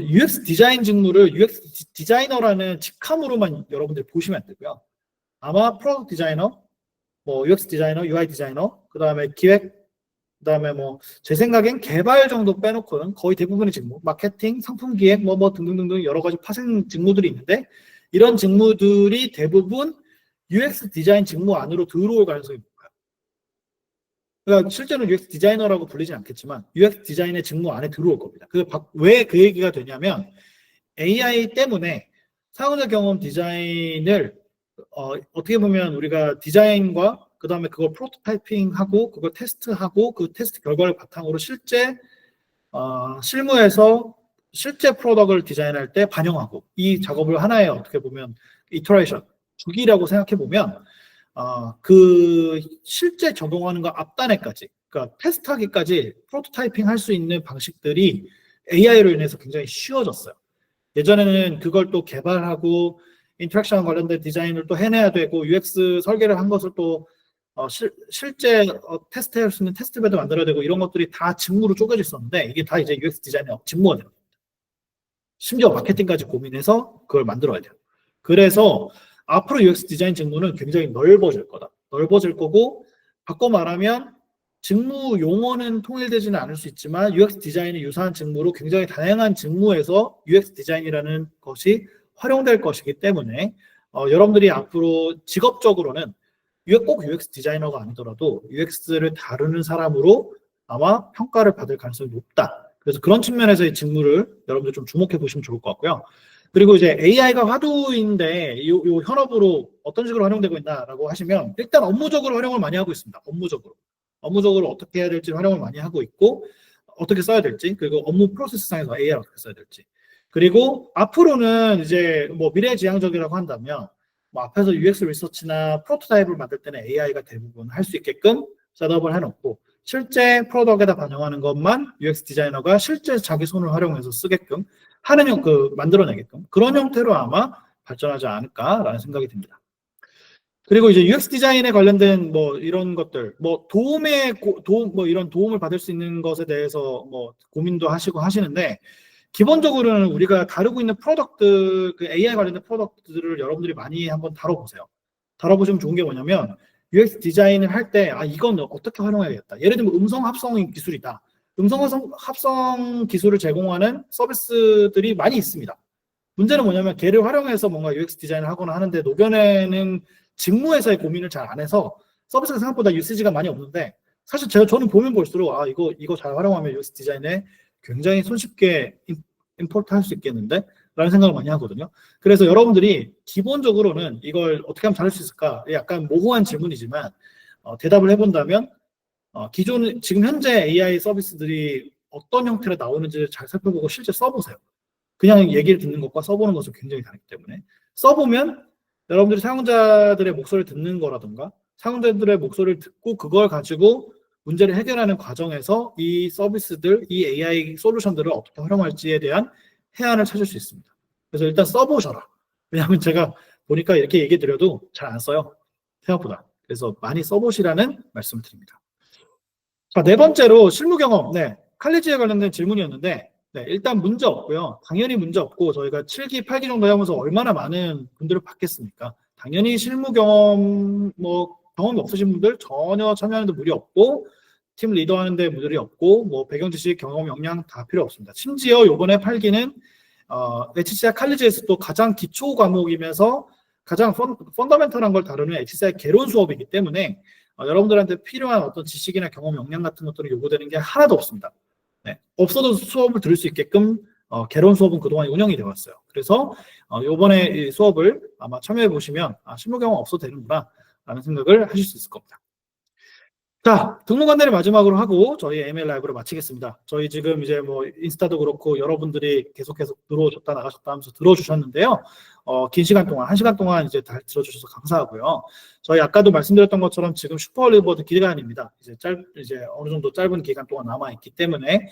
UX 디자인 직무를 UX 디자이너라는 직함으로만 여러분들이 보시면 안 되고요. 아마 프로덕트 디자이너, 뭐 UX 디자이너, UI 디자이너, 그 다음에 기획, 그 다음에 뭐 제 생각엔 개발 정도 빼놓고는 거의 대부분의 직무, 마케팅, 상품 기획, 뭐 등등등등 여러 가지 파생 직무들이 있는데 이런 직무들이 대부분 UX 디자인 직무 안으로 들어올 가능성이 높아요. 그러니까 실제로는 UX 디자이너라고 불리진 않겠지만 UX 디자인의 직무 안에 들어올 겁니다. 왜 그 얘기가 되냐면 AI 때문에 사용자 경험 디자인을 어떻게 보면 우리가 디자인과 그 다음에 그걸 프로토타이핑하고 그걸 테스트하고 그 테스트 결과를 바탕으로 실무에서 실제 프로덕트를 디자인할 때 반영하고 이 작업을 하나의 어떻게 보면 이터레이션 주기라고 생각해 보면 그 실제 적용하는 거 앞단에까지 그러니까 테스트하기까지 프로토타이핑 할 수 있는 방식들이 AI로 인해서 굉장히 쉬워졌어요. 예전에는 그걸 또 개발하고 인터랙션 관련된 디자인을 또 해내야 되고 UX 설계를 한 것을 또 실제 테스트할 수 있는 테스트베드 만들어야 되고 이런 것들이 다 직무로 쪼개져 있었는데 이게 다 이제 UX 디자인의 직무가 돼요. 심지어 마케팅까지 고민해서 그걸 만들어야 돼요. 그래서 앞으로 UX 디자인 직무는 굉장히 넓어질 거다. 넓어질 거고 바꿔 말하면 직무 용어는 통일되지는 않을 수 있지만 UX 디자인이 유사한 직무로 굉장히 다양한 직무에서 UX 디자인이라는 것이 활용될 것이기 때문에 여러분들이 앞으로 직업적으로는 꼭 UX 디자이너가 아니더라도 UX를 다루는 사람으로 아마 평가를 받을 가능성이 높다. 그래서 그런 측면에서의 직무를 여러분들 좀 주목해 보시면 좋을 것 같고요. 그리고 이제 AI가 화두인데 요 현업으로 어떤 식으로 활용되고 있나라고 하시면 일단 업무적으로 활용을 많이 하고 있습니다. 업무적으로 어떻게 해야 될지 활용을 많이 하고 있고 어떻게 써야 될지 그리고 업무 프로세스상에서 AI를 어떻게 써야 될지 그리고 앞으로는 이제 뭐 미래지향적이라고 한다면 뭐 앞에서 UX 리서치나 프로토타입을 만들 때는 AI가 대부분 할 수 있게끔 셋업을 해놓고 실제 프로덕트에다 반영하는 것만 UX 디자이너가 실제 자기 손을 활용해서 쓰게끔 하는 만들어내게끔 그런 형태로 아마 발전하지 않을까라는 생각이 듭니다. 그리고 이제 UX 디자인에 관련된 뭐 이런 것들, 뭐 이런 도움을 받을 수 있는 것에 대해서 뭐 고민도 하시고 하시는데 기본적으로는 우리가 다루고 있는 프로덕트, 그 AI 관련된 프로덕트들을 여러분들이 많이 한번 다뤄보세요. 다뤄보시면 좋은 게 뭐냐면 UX 디자인을 할 때 이건 어떻게 활용해야겠다. 예를 들면 음성 합성 기술이다. 음성 합성 기술을 제공하는 서비스들이 많이 있습니다. 문제는 뭐냐면 걔를 활용해서 뭔가 UX 디자인을 하거나 하는데 녹여내는 직무에서의 고민을 잘 안 해서 서비스가 생각보다 유시지가 많이 없는데 사실 저는 보면 볼수록 이거 잘 활용하면 UX 디자인에 굉장히 손쉽게 임포트 할 수 있겠는데? 라는 생각을 많이 하거든요. 그래서 여러분들이 기본적으로는 이걸 어떻게 하면 잘할 수 있을까? 약간 모호한 질문이지만 대답을 해본다면 지금 현재 AI 서비스들이 어떤 형태로 나오는지를 잘 살펴보고 실제 써보세요. 그냥 얘기를 듣는 것과 써보는 것은 굉장히 다르기 때문에 써보면 여러분들이 사용자들의 목소리를 듣는 거라든가 사용자들의 목소리를 듣고 그걸 가지고 문제를 해결하는 과정에서 이 서비스들, 이 AI 솔루션들을 어떻게 활용할지에 대한 해안을 찾을 수 있습니다. 그래서 일단 써보셔라. 왜냐하면 제가 보니까 이렇게 얘기 드려도 잘 안 써요. 생각보다. 그래서 많이 써보시라는 말씀을 드립니다. 자, 네 번째로 실무 경험. 네, 칼리지에 관련된 질문이었는데 네, 일단 문제 없고요. 당연히 문제 없고 저희가 7기, 8기 정도 하면서 얼마나 많은 분들을 받겠습니까? 당연히 실무 경험이 없으신 분들 전혀 참여하는데 무리 없고 팀 리더하는데 무리 없고 뭐 배경 지식, 경험, 역량 다 필요 없습니다. 심지어 이번에 8기는 HCI 칼리지에서도 가장 기초 과목이면서 가장 펀더멘털한 걸 다루는 HCI 개론 수업이기 때문에 여러분들한테 필요한 어떤 지식이나 경험, 역량 같은 것들이 요구되는 게 하나도 없습니다. 네, 없어도 수업을 들을 수 있게끔 개론 수업은 그동안 운영이 되어 왔어요. 그래서 이번에 이 수업을 아마 참여해 보시면 실무 경험 없어도 되는구나 라는 생각을 하실 수 있을 겁니다. 자, 등록 안내를 마지막으로 하고 저희 ML 라이브를 마치겠습니다. 저희 지금 이제 뭐 인스타도 그렇고 여러분들이 계속 들어오셨다 나가셨다 하면서 들어주셨는데요. 긴 시간 동안, 1시간 동안 이제 다 들어주셔서 감사하고요. 저희 아까도 말씀드렸던 것처럼 지금 슈퍼리버드 기간입니다. 이제 어느 정도 짧은 기간 동안 남아있기 때문에,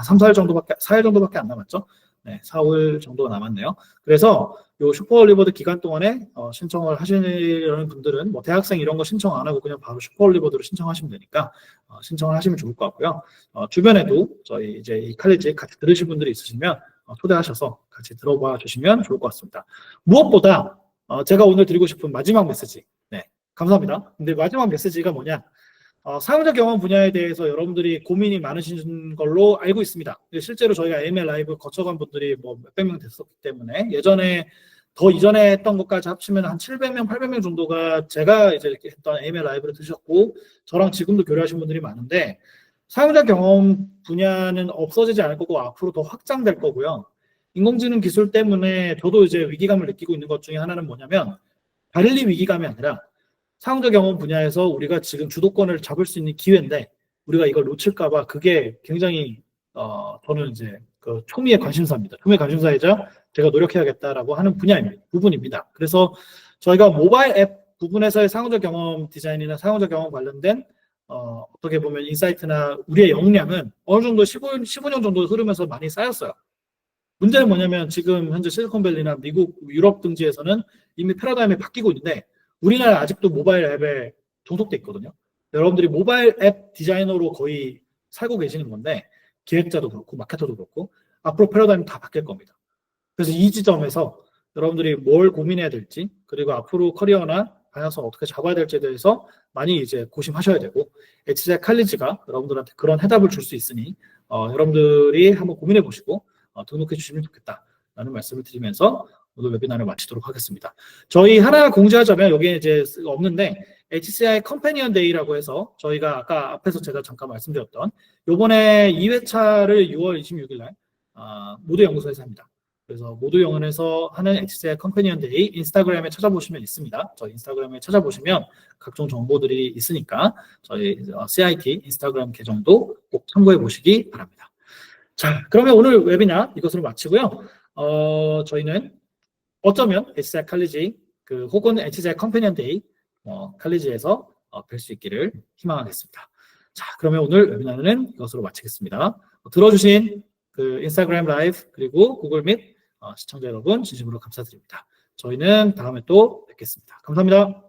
3, 4일 정도밖에 안 남았죠. 네, 4, 5일 정도가 남았네요. 그래서 요 슈퍼리버드 기간 동안에 신청을 하시려는 분들은 뭐 대학생 이런 거 신청 안 하고 그냥 바로 슈퍼리버드로 신청하시면 되니까 신청을 하시면 좋을 것 같고요. 주변에도 저희 이제 이 칼리지 같이 들으실 분들이 있으시면 초대하셔서 같이 들어봐 주시면 좋을 것 같습니다. 무엇보다 제가 오늘 드리고 싶은 마지막 메시지. 네, 감사합니다. 근데 마지막 메시지가 뭐냐? 사용자 경험 분야에 대해서 여러분들이 고민이 많으신 걸로 알고 있습니다. 실제로 저희가 AML 라이브 거쳐간 분들이 뭐 몇백 명 됐었기 때문에 더 이전에 했던 것까지 합치면 한 700명, 800명 정도가 제가 이제 이렇게 했던 AML 라이브를 드셨고 저랑 지금도 교류하신 분들이 많은데 사용자 경험 분야는 없어지지 않을 거고 앞으로 더 확장될 거고요. 인공지능 기술 때문에 저도 이제 위기감을 느끼고 있는 것 중에 하나는 뭐냐면 바를리 위기감이 아니라 상호적 경험 분야에서 우리가 지금 주도권을 잡을 수 있는 기회인데 우리가 이걸 놓칠까봐 그게 굉장히 저는 이제 그 초미의 관심사입니다. 초미의 관심사이자 제가 노력해야겠다라고 하는 부분입니다. 그래서 저희가 모바일 앱 부분에서의 상호적 경험 디자인이나 상호적 경험 관련된 어떻게 보면 인사이트나 우리의 역량은 어느 정도 15년 정도 흐르면서 많이 쌓였어요. 문제는 뭐냐면 지금 현재 실리콘밸리나 미국, 유럽 등지에서는 이미 패러다임이 바뀌고 있는데 우리나라 아직도 모바일 앱에 종속돼 있거든요. 여러분들이 모바일 앱 디자이너로 거의 살고 계시는 건데 기획자도 그렇고 마케터도 그렇고 앞으로 패러다임 다 바뀔 겁니다. 그래서 이 지점에서 여러분들이 뭘 고민해야 될지 그리고 앞으로 커리어나 방향성 어떻게 잡아야 될지에 대해서 많이 이제 고심하셔야 되고 HCI 칼리지가 여러분들한테 그런 해답을 줄 수 있으니 여러분들이 한번 고민해 보시고 등록해 주시면 좋겠다라는 말씀을 드리면서 오늘 웨비나를 마치도록 하겠습니다. 저희 하나 공지하자면 여기에 이제 없는데 HCI 컴패니언 데이라고 해서 저희가 아까 앞에서 제가 잠깐 말씀드렸던 요번에 2회차를 6월 26일 날 모두 연구소에서 합니다. 그래서 모두 영어에서 하는 HCI 컴패니언 데이 인스타그램에 찾아보시면 있습니다. 저희 인스타그램에 찾아보시면 각종 정보들이 있으니까 저희 CIT 인스타그램 계정도 꼭 참고해 보시기 바랍니다. 자, 그러면 오늘 웨비나 이것으로 마치고요. 저희는 어쩌면 HCI 칼리지 혹은 HCI 컴패니언 데이 칼리지에서 뵐 수 있기를 희망하겠습니다. 자, 그러면 오늘 웨비나는 이것으로 마치겠습니다. 들어주신 그 인스타그램 라이브 그리고 구글 밋 시청자 여러분 진심으로 감사드립니다. 저희는 다음에 또 뵙겠습니다. 감사합니다.